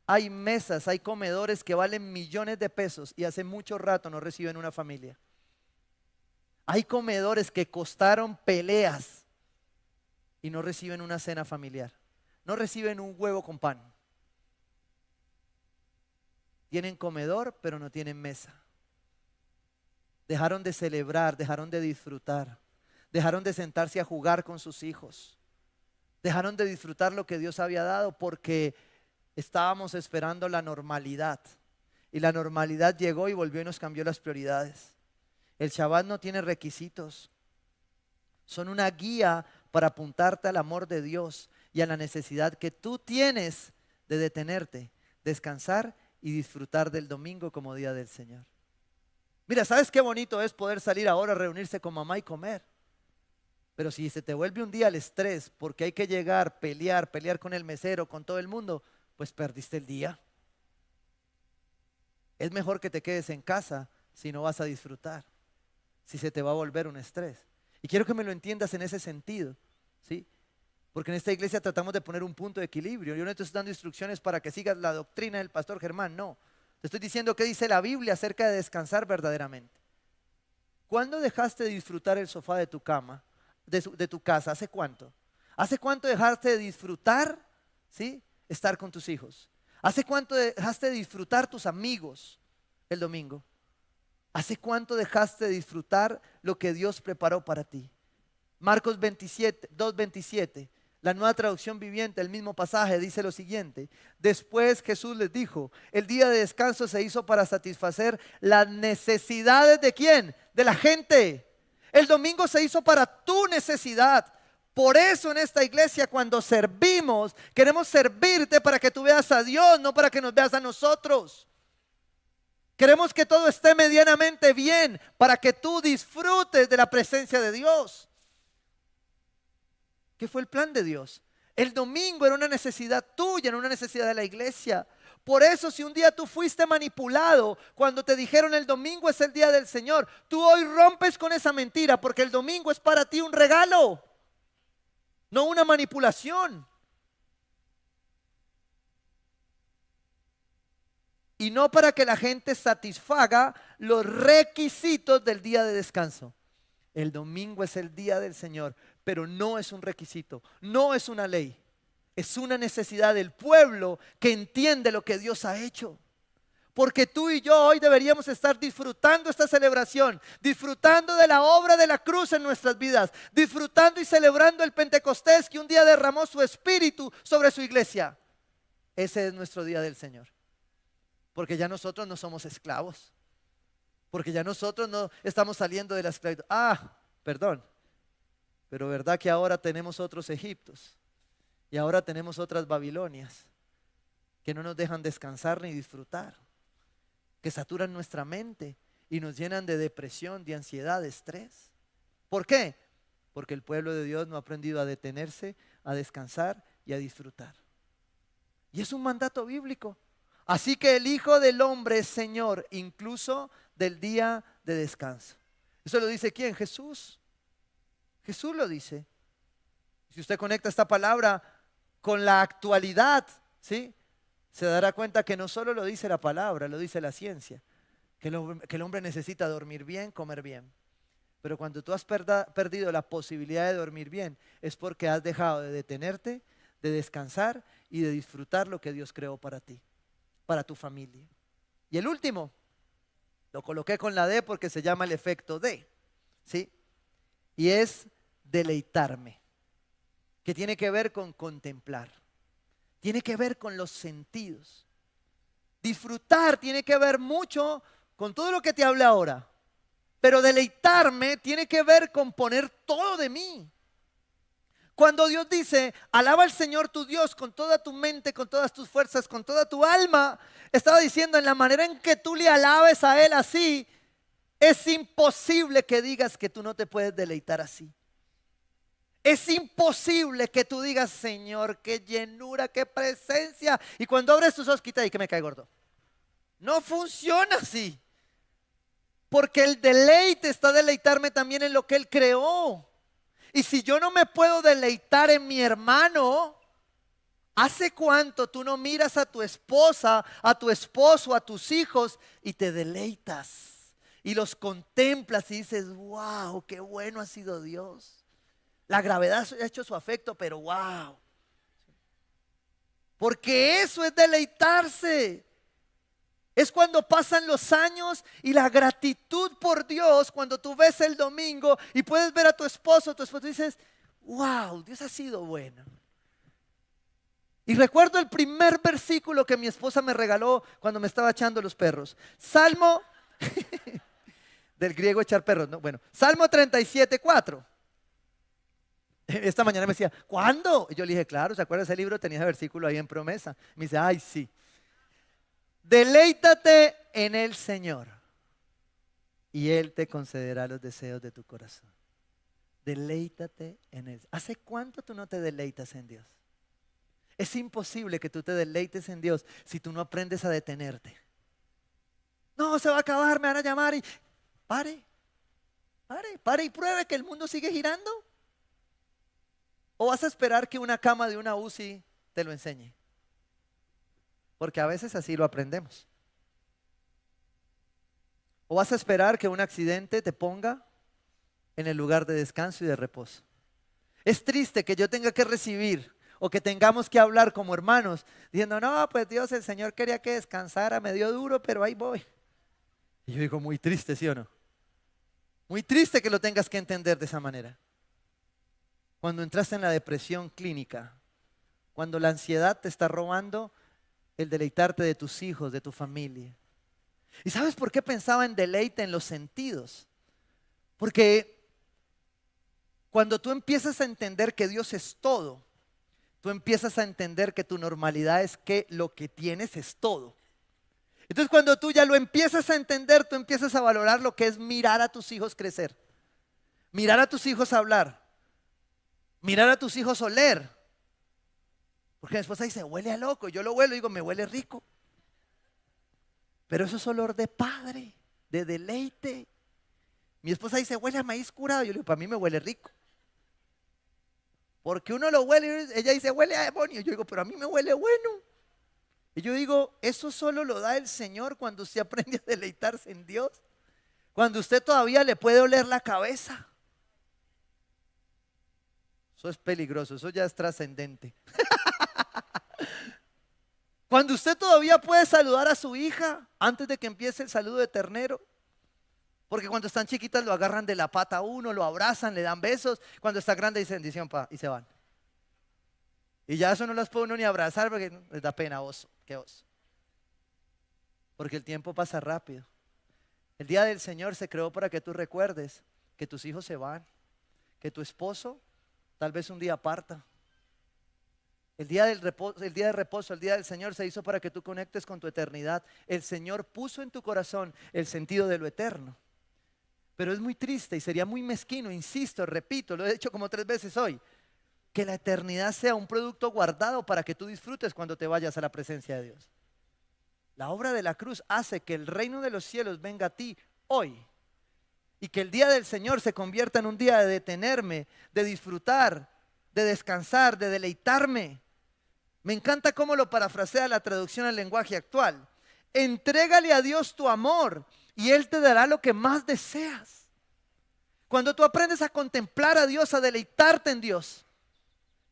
Hay mesas, hay comedores que valen millones de pesos y hace mucho rato no reciben una familia. Hay comedores que costaron peleas y no reciben una cena familiar. No reciben un huevo con pan. Tienen comedor, pero no tienen mesa. Dejaron de celebrar, dejaron de disfrutar. Dejaron de sentarse a jugar con sus hijos. Dejaron de disfrutar lo que Dios había dado porque estábamos esperando la normalidad. Y la normalidad llegó y volvió y nos cambió las prioridades. El Shabbat no tiene requisitos. Son una guía para apuntarte al amor de Dios y a la necesidad que tú tienes de detenerte, descansar y disfrutar del domingo como día del Señor. Mira, ¿sabes qué bonito es poder salir ahora a reunirse con mamá y comer? Pero si se te vuelve un día al estrés porque hay que llegar, pelear con el mesero, con todo el mundo, pues perdiste el día. Es mejor que te quedes en casa si no vas a disfrutar, si se te va a volver un estrés. Y quiero que me lo entiendas en ese sentido, ¿sí? Porque en esta iglesia tratamos de poner un punto de equilibrio. Yo no te estoy dando instrucciones para que sigas la doctrina del pastor Germán, no. Te estoy diciendo qué dice la Biblia acerca de descansar verdaderamente. ¿Cuándo dejaste de disfrutar el sofá de tu cama, de tu casa? ¿Hace cuánto? ¿Hace cuánto dejaste de disfrutar, ¿sí?, estar con tus hijos? ¿Hace cuánto dejaste de disfrutar tus amigos el domingo? ¿Hace cuánto dejaste de disfrutar lo que Dios preparó para ti? Marcos 2:27, la Nueva Traducción Viviente, el mismo pasaje, dice lo siguiente: después Jesús les dijo, el día de descanso se hizo para satisfacer las necesidades ¿de quién? De la gente. El domingo se hizo para tu necesidad, Por eso en esta iglesia cuando servimos, queremos servirte para que tú veas a Dios, no para que nos veas a nosotros. Queremos que todo esté medianamente bien para que tú disfrutes de la presencia de Dios. ¿Qué fue el plan de Dios? El domingo era una necesidad tuya, no una necesidad de la iglesia. Por eso si un día tú fuiste manipulado cuando te dijeron el domingo es el día del Señor, tú hoy rompes con esa mentira porque el domingo es para ti un regalo, no una manipulación. Y no para que la gente satisfaga los requisitos del día de descanso. El domingo es el día del Señor, pero no es un requisito, no es una ley. Es una necesidad del pueblo que entiende lo que Dios ha hecho. Porque tú y yo hoy deberíamos estar disfrutando esta celebración, disfrutando de la obra de la cruz en nuestras vidas, disfrutando y celebrando el Pentecostés que un día derramó su espíritu sobre su iglesia. Ese es nuestro día del Señor. Porque ya nosotros no somos esclavos. Porque ya nosotros no estamos saliendo de la esclavitud. Perdón. Pero verdad que ahora tenemos otros Egiptos. Y ahora tenemos otras Babilonias. Que no nos dejan descansar ni disfrutar. Que saturan nuestra mente. Y nos llenan de depresión, de ansiedad, de estrés. ¿Por qué? Porque el pueblo de Dios no ha aprendido a detenerse, a descansar y a disfrutar. Y es un mandato bíblico. Así que el Hijo del Hombre es Señor, incluso del día de descanso. ¿Eso lo dice quién? Jesús. Jesús lo dice. Si usted conecta esta palabra con la actualidad, ¿sí? Se dará cuenta que no solo lo dice la palabra, lo dice la ciencia. Que el hombre necesita dormir bien, comer bien. Pero cuando tú has perdido la posibilidad de dormir bien, es porque has dejado de detenerte, de descansar y de disfrutar lo que Dios creó para ti, para tu familia. Y el último, lo coloqué con la D porque se llama el efecto D, ¿sí? Y es deleitarme, que tiene que ver con contemplar, tiene que ver con los sentidos. Disfrutar tiene que ver mucho con todo lo que te hablé ahora, pero deleitarme tiene que ver con poner todo de mí. Cuando Dios dice, alaba al Señor tu Dios con toda tu mente, con todas tus fuerzas, con toda tu alma, estaba diciendo en la manera en que tú le alabes a Él así, es imposible que digas que tú no te puedes deleitar así. Es imposible que tú digas, Señor, qué llenura, qué presencia. Y cuando abres tus ojos, quita ahí que me cae gordo. No funciona así. Porque el deleite está deleitarme también en lo que Él creó. Y si yo no me puedo deleitar en mi hermano, ¿hace cuánto tú no miras a tu esposa, a tu esposo, a tus hijos y te deleitas? Y los contemplas y dices, wow, qué bueno ha sido Dios. La gravedad ha hecho su afecto, pero wow. Porque eso es deleitarse. Es cuando pasan los años y la gratitud por Dios, cuando tú ves el domingo y puedes ver a tu esposo dices, wow, Dios ha sido bueno. Y recuerdo el primer versículo que mi esposa me regaló cuando me estaba echando los perros. Salmo, del griego echar perros, ¿no? Bueno, Salmo 37:4. Esta mañana me decía, ¿cuándo? Y yo le dije, claro, ¿se acuerda ese libro? Tenía ese versículo ahí en promesa. Me dice, ay, sí. Deleítate en el Señor y Él te concederá los deseos de tu corazón. Deleítate en Él. ¿Hace cuánto tú no te deleitas en Dios? Es imposible que tú te deleites en Dios si tú no aprendes a detenerte. No, se va a acabar, me van a llamar y... Pare y pruebe que el mundo sigue girando. ¿O vas a esperar que una cama de una UCI te lo enseñe? Porque a veces así lo aprendemos. ¿O vas a esperar que un accidente te ponga en el lugar de descanso y de reposo? Es triste que yo tenga que recibir o que tengamos que hablar como hermanos diciendo, no, pues Dios, el Señor quería que descansara, me dio duro, pero ahí voy. Y yo digo, muy triste, ¿sí o no? Muy triste que lo tengas que entender de esa manera. Cuando entraste en la depresión clínica, cuando la ansiedad te está robando el deleitarte de tus hijos, de tu familia. ¿Y sabes por qué pensaba en deleite en los sentidos? Porque Cuando tú empiezas a entender que Dios es todo, tú empiezas a entender que tu normalidad es que lo que tienes es todo. Entonces cuando tú ya lo empiezas a entender, tú empiezas a valorar lo que es mirar a tus hijos crecer, mirar a tus hijos hablar, mirar a tus hijos oler. Porque mi esposa dice, huele a loco. Yo lo huelo y digo, me huele rico. Pero eso es olor de padre, de deleite. Mi esposa dice, huele a maíz curado. Yo le digo, para mí me huele rico. Porque uno lo huele, ella dice, huele a demonio. Yo digo, pero a mí me huele bueno. Y yo digo, eso solo lo da el Señor cuando usted aprende a deleitarse en Dios. Cuando usted todavía le puede oler la cabeza. Eso es peligroso, eso ya es trascendente. Cuando usted todavía puede saludar a su hija antes de que empiece el saludo de ternero. Porque cuando están chiquitas lo agarran de la pata a uno, lo abrazan, le dan besos. Cuando está grande dicen bendición, pa, y se van. Y ya eso no las puede uno ni abrazar porque les da pena, oso, qué oso. Porque el tiempo pasa rápido. El día del Señor se creó para que tú recuerdes que tus hijos se van, que tu esposo tal vez un día parta. El día de reposo, el día del Señor se hizo para que tú conectes con tu eternidad. El Señor puso en tu corazón el sentido de lo eterno. Pero es muy triste y sería muy mezquino, insisto, repito, lo he dicho como 3 veces hoy, que la eternidad sea un producto guardado para que tú disfrutes cuando te vayas a la presencia de Dios. La obra de la cruz hace que el reino de los cielos venga a ti hoy y que el día del Señor se convierta en un día de detenerme, de disfrutar, de descansar, de deleitarme. Me encanta cómo lo parafrasea la traducción al lenguaje actual. Entrégale a Dios tu amor y Él te dará lo que más deseas. Cuando tú aprendes a contemplar a Dios, a deleitarte en Dios.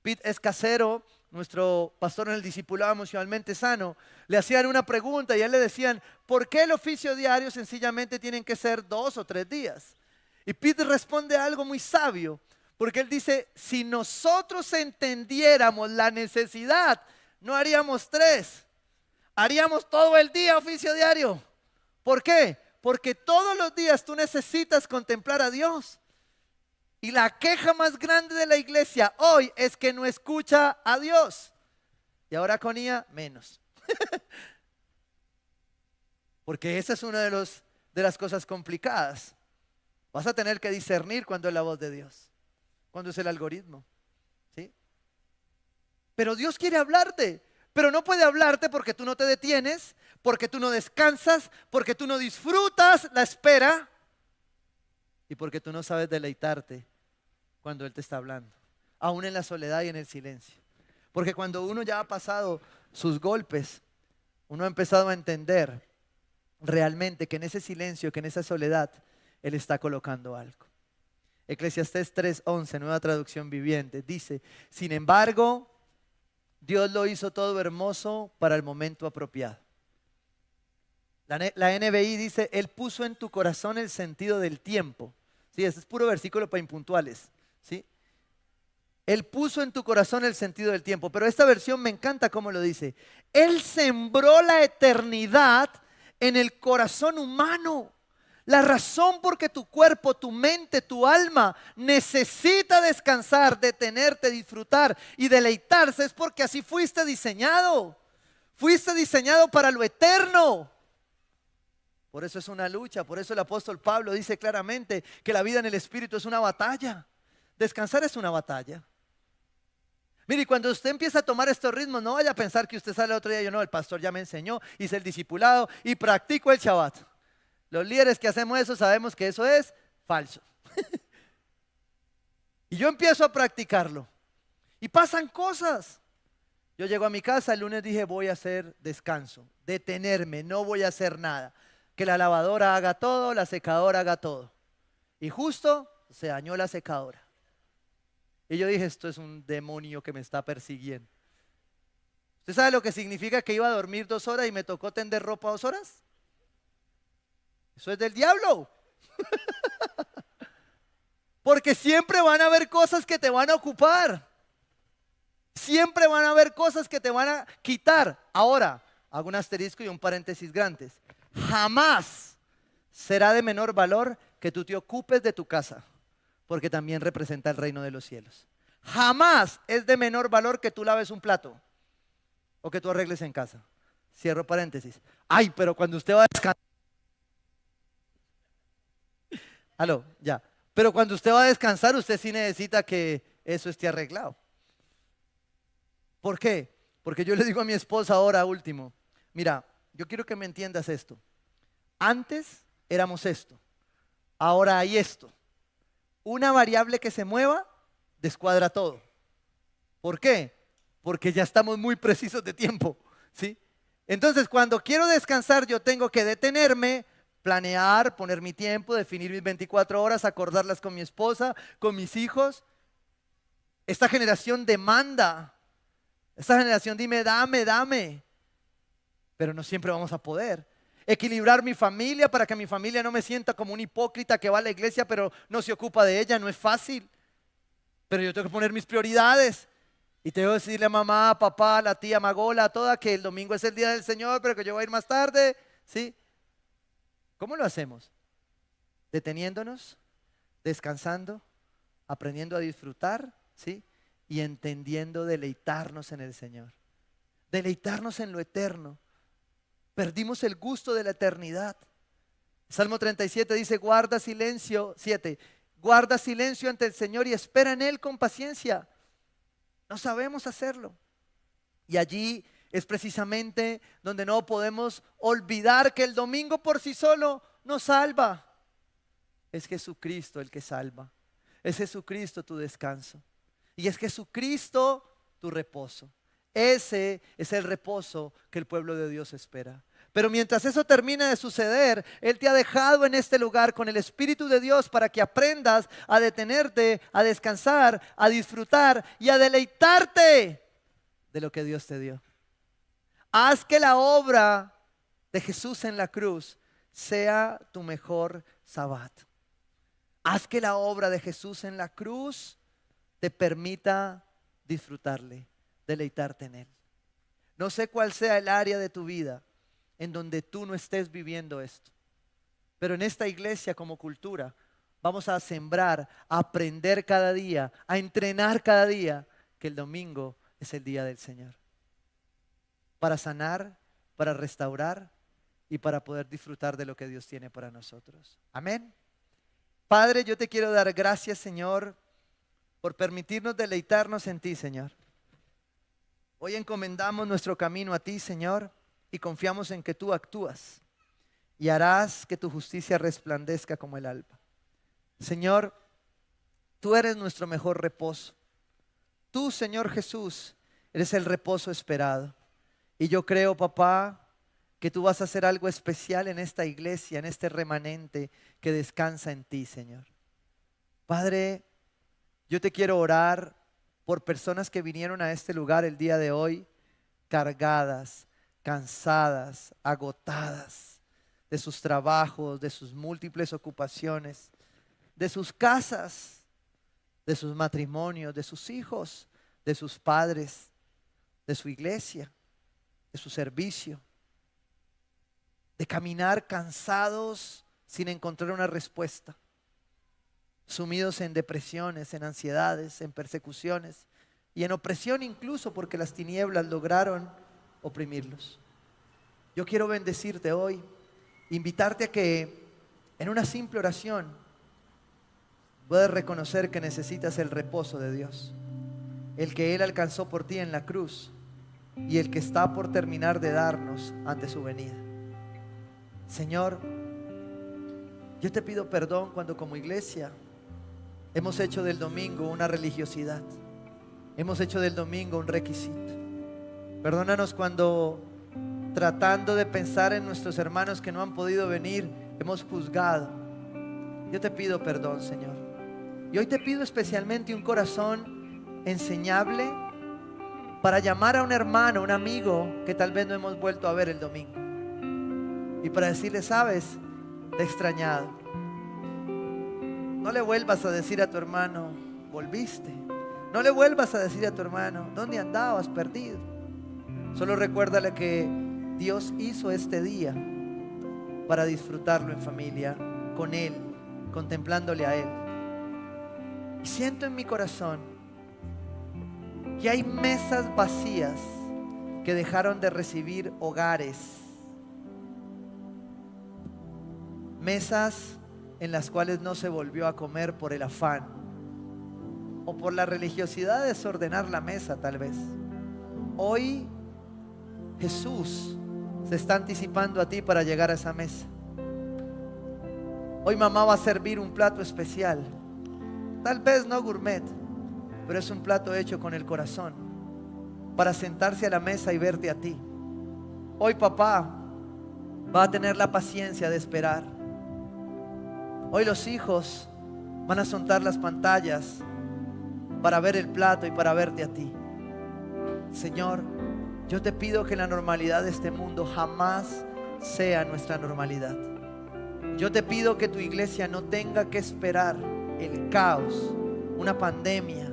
Pete Escacero, nuestro pastor en el discipulado emocionalmente sano, le hacían una pregunta y a él le decían, ¿por qué el oficio diario sencillamente tienen que ser 2 o 3 días? Y Pete responde algo muy sabio. Porque él dice, si nosotros entendiéramos la necesidad, no haríamos 3, haríamos todo el día oficio diario. ¿Por qué? Porque todos los días tú necesitas contemplar a Dios. Y la queja más grande de la iglesia hoy es que no escucha a Dios. Y ahora con IA, menos. Porque esa es una de las cosas complicadas. Vas a tener que discernir cuando es la voz de Dios. Cuando es el algoritmo, ¿sí? Pero Dios quiere hablarte, pero no puede hablarte porque tú no te detienes, porque tú no descansas, porque tú no disfrutas la espera y porque tú no sabes deleitarte cuando Él te está hablando, aún en la soledad y en el silencio. Porque cuando uno ya ha pasado sus golpes, uno ha empezado a entender realmente que en ese silencio, que en esa soledad, Él está colocando algo. Eclesiastés 3:11, nueva traducción viviente, dice, sin embargo, Dios lo hizo todo hermoso para el momento apropiado. La NBI dice, Él puso en tu corazón el sentido del tiempo. Sí, ese es puro versículo para impuntuales, ¿sí? Él puso en tu corazón el sentido del tiempo, pero esta versión me encanta cómo lo dice. Él sembró la eternidad en el corazón humano. La razón por que tu cuerpo, tu mente, tu alma necesita descansar, detenerte, disfrutar y deleitarse es porque así fuiste diseñado. Fuiste diseñado para lo eterno. Por eso es una lucha, por eso el apóstol Pablo dice claramente que la vida en el Espíritu es una batalla. Descansar es una batalla. Mire, cuando usted empieza a tomar estos ritmos, no vaya a pensar que usted sale otro día y yo no, el pastor ya me enseñó, hice el discipulado y practico el Shabbat. Los líderes que hacemos eso sabemos que eso es falso. Y yo empiezo a practicarlo. Y pasan cosas. Yo llego a mi casa, el lunes dije voy a hacer descanso, detenerme, no voy a hacer nada. Que la lavadora haga todo, la secadora haga todo. Y justo se dañó la secadora. Y yo dije, esto es un demonio que me está persiguiendo. ¿Usted sabe lo que significa que iba a dormir 2 horas y me tocó tender ropa 2 horas? Eso es del diablo. Porque siempre van a haber cosas que te van a ocupar. Siempre van a haber cosas que te van a quitar. Ahora, hago un asterisco y un paréntesis grandes. Jamás será de menor valor que tú te ocupes de tu casa. porque también representa el reino de los cielos. Jamás es de menor valor que tú laves un plato o que tú arregles en casa. Cierro paréntesis. Ay, pero cuando usted va a descansar. Aló, ya. Pero cuando usted va a descansar, usted sí necesita que eso esté arreglado. ¿Por qué? Porque yo le digo a mi esposa ahora último, mira, yo quiero que me entiendas esto. Antes éramos esto, ahora hay esto. Una variable que se mueva descuadra todo. ¿Por qué? Porque ya estamos muy precisos de tiempo, ¿sí? Entonces, cuando quiero descansar, yo tengo que detenerme, planear, poner mi tiempo, definir mis 24 horas, acordarlas con mi esposa, con mis hijos. Esta generación demanda. Esta generación dime, dame, dame. Pero no siempre vamos a poder. Equilibrar mi familia para que mi familia no me sienta como un hipócrita que va a la iglesia pero no se ocupa de ella, no es fácil. Pero yo tengo que poner mis prioridades. Y tengo que decirle a mamá, a papá, a la tía, Magola, a toda que el domingo es el día del Señor, pero que yo voy a ir más tarde. ¿Sí? ¿Cómo lo hacemos? Deteniéndonos, descansando, aprendiendo a disfrutar, ¿sí? Y entendiendo deleitarnos en el Señor. Deleitarnos en lo eterno. Perdimos el gusto de la eternidad. Salmo 37 dice, guarda silencio, 7, guarda silencio ante el Señor y espera en Él con paciencia. No sabemos hacerlo. Y allí es precisamente donde no podemos olvidar que el domingo por sí solo no salva. Es Jesucristo el que salva. Es Jesucristo tu descanso. Y es Jesucristo tu reposo. Ese es el reposo que el pueblo de Dios espera. Pero mientras eso termina de suceder, Él te ha dejado en este lugar con el Espíritu de Dios para que aprendas a detenerte, a descansar, a disfrutar y a deleitarte de lo que Dios te dio. Haz que la obra de Jesús en la cruz sea tu mejor sabbat. Haz que la obra de Jesús en la cruz te permita disfrutarle, deleitarte en Él. No sé cuál sea el área de tu vida en donde tú no estés viviendo esto. Pero en esta iglesia como cultura vamos a sembrar, a aprender cada día, a entrenar cada día que el domingo es el día del Señor. Para sanar, para restaurar y para poder disfrutar de lo que Dios tiene para nosotros. Amén. Padre, yo te quiero dar gracias, Señor, por permitirnos deleitarnos en ti, Señor. Hoy encomendamos nuestro camino a ti, Señor, y confiamos en que tú actúas y harás que tu justicia resplandezca como el alba. Señor, tú eres nuestro mejor reposo. Tú, Señor Jesús, eres el reposo esperado. Y yo creo, papá, que tú vas a hacer algo especial en esta iglesia, en este remanente que descansa en ti, Señor. Padre, yo te quiero orar por personas que vinieron a este lugar el día de hoy cargadas, cansadas, agotadas de sus trabajos, de sus múltiples ocupaciones, de sus casas, de sus matrimonios, de sus hijos, de sus padres, de su iglesia, de su servicio, de caminar cansados sin encontrar una respuesta, sumidos en depresiones, en ansiedades, en persecuciones y en opresión incluso porque las tinieblas lograron oprimirlos. Yo quiero bendecirte hoy, invitarte a que en una simple oración puedas reconocer que necesitas el reposo de Dios, el que Él alcanzó por ti en la cruz y el que está por terminar de darnos ante su venida. Señor, yo te pido perdón cuando como iglesia hemos hecho del domingo una religiosidad, hemos hecho del domingo un requisito. Perdónanos cuando tratando de pensar en nuestros hermanos que no han podido venir, hemos juzgado. Yo te pido perdón, Señor. Y hoy te pido especialmente un corazón enseñable para llamar a un hermano, un amigo que tal vez no hemos vuelto a ver el domingo. Y para decirle, sabes, te he extrañado. No le vuelvas a decir a tu hermano, volviste. No le vuelvas a decir a tu hermano, ¿dónde andabas perdido? Solo recuérdale que Dios hizo este día para disfrutarlo en familia, con Él, contemplándole a Él. Y siento en mi corazón que hay mesas vacías que dejaron de recibir hogares. Mesas en las cuales no se volvió a comer por el afán o por la religiosidad de desordenar la mesa tal vez. Hoy Jesús se está anticipando a ti para llegar a esa mesa. Hoy mamá va a servir un plato especial, tal vez no gourmet, pero es un plato hecho con el corazón, para sentarse a la mesa y verte a ti. Hoy papá va a tener la paciencia de esperar. Hoy los hijos van a soltar las pantallas para ver el plato y para verte a ti. Señor, yo te pido que la normalidad de este mundo jamás sea nuestra normalidad. Yo te pido que tu iglesia no tenga que esperar el caos, una pandemia,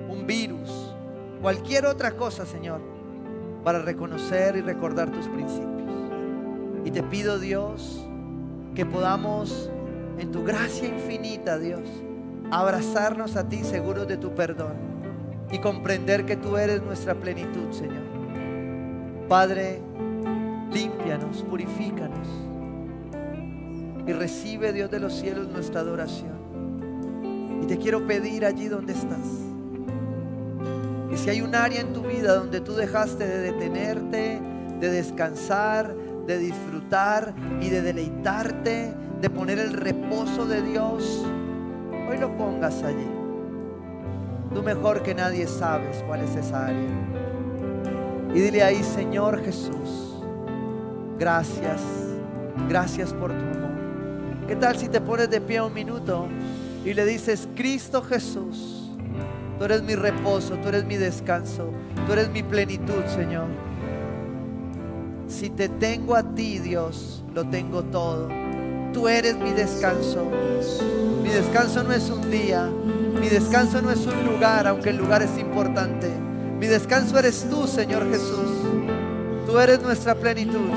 un virus, cualquier otra cosa, Señor, para reconocer y recordar tus principios. Y te pido, Dios, que podamos, en tu gracia infinita, Dios, abrazarnos a ti seguros de tu perdón y comprender que tú eres nuestra plenitud, Señor. Padre, límpianos, purifícanos y recibe, Dios de los cielos, nuestra adoración. Y te quiero pedir allí donde estás, que si hay un área en tu vida donde tú dejaste de detenerte, de descansar, de disfrutar y de deleitarte, de poner el reposo de Dios, hoy lo pongas allí. Tú mejor que nadie sabes cuál es esa área. Y dile ahí: Señor Jesús, gracias, gracias por tu amor. ¿Qué tal si te pones de pie un minuto y le dices: Cristo Jesús, tú eres mi reposo, tú eres mi descanso, tú eres mi plenitud, Señor? Si te tengo a ti, Dios, lo tengo todo. Tú eres mi descanso. Mi descanso no es un día, mi descanso no es un lugar, aunque el lugar es importante. Mi descanso eres tú, Señor Jesús. Tú eres nuestra plenitud.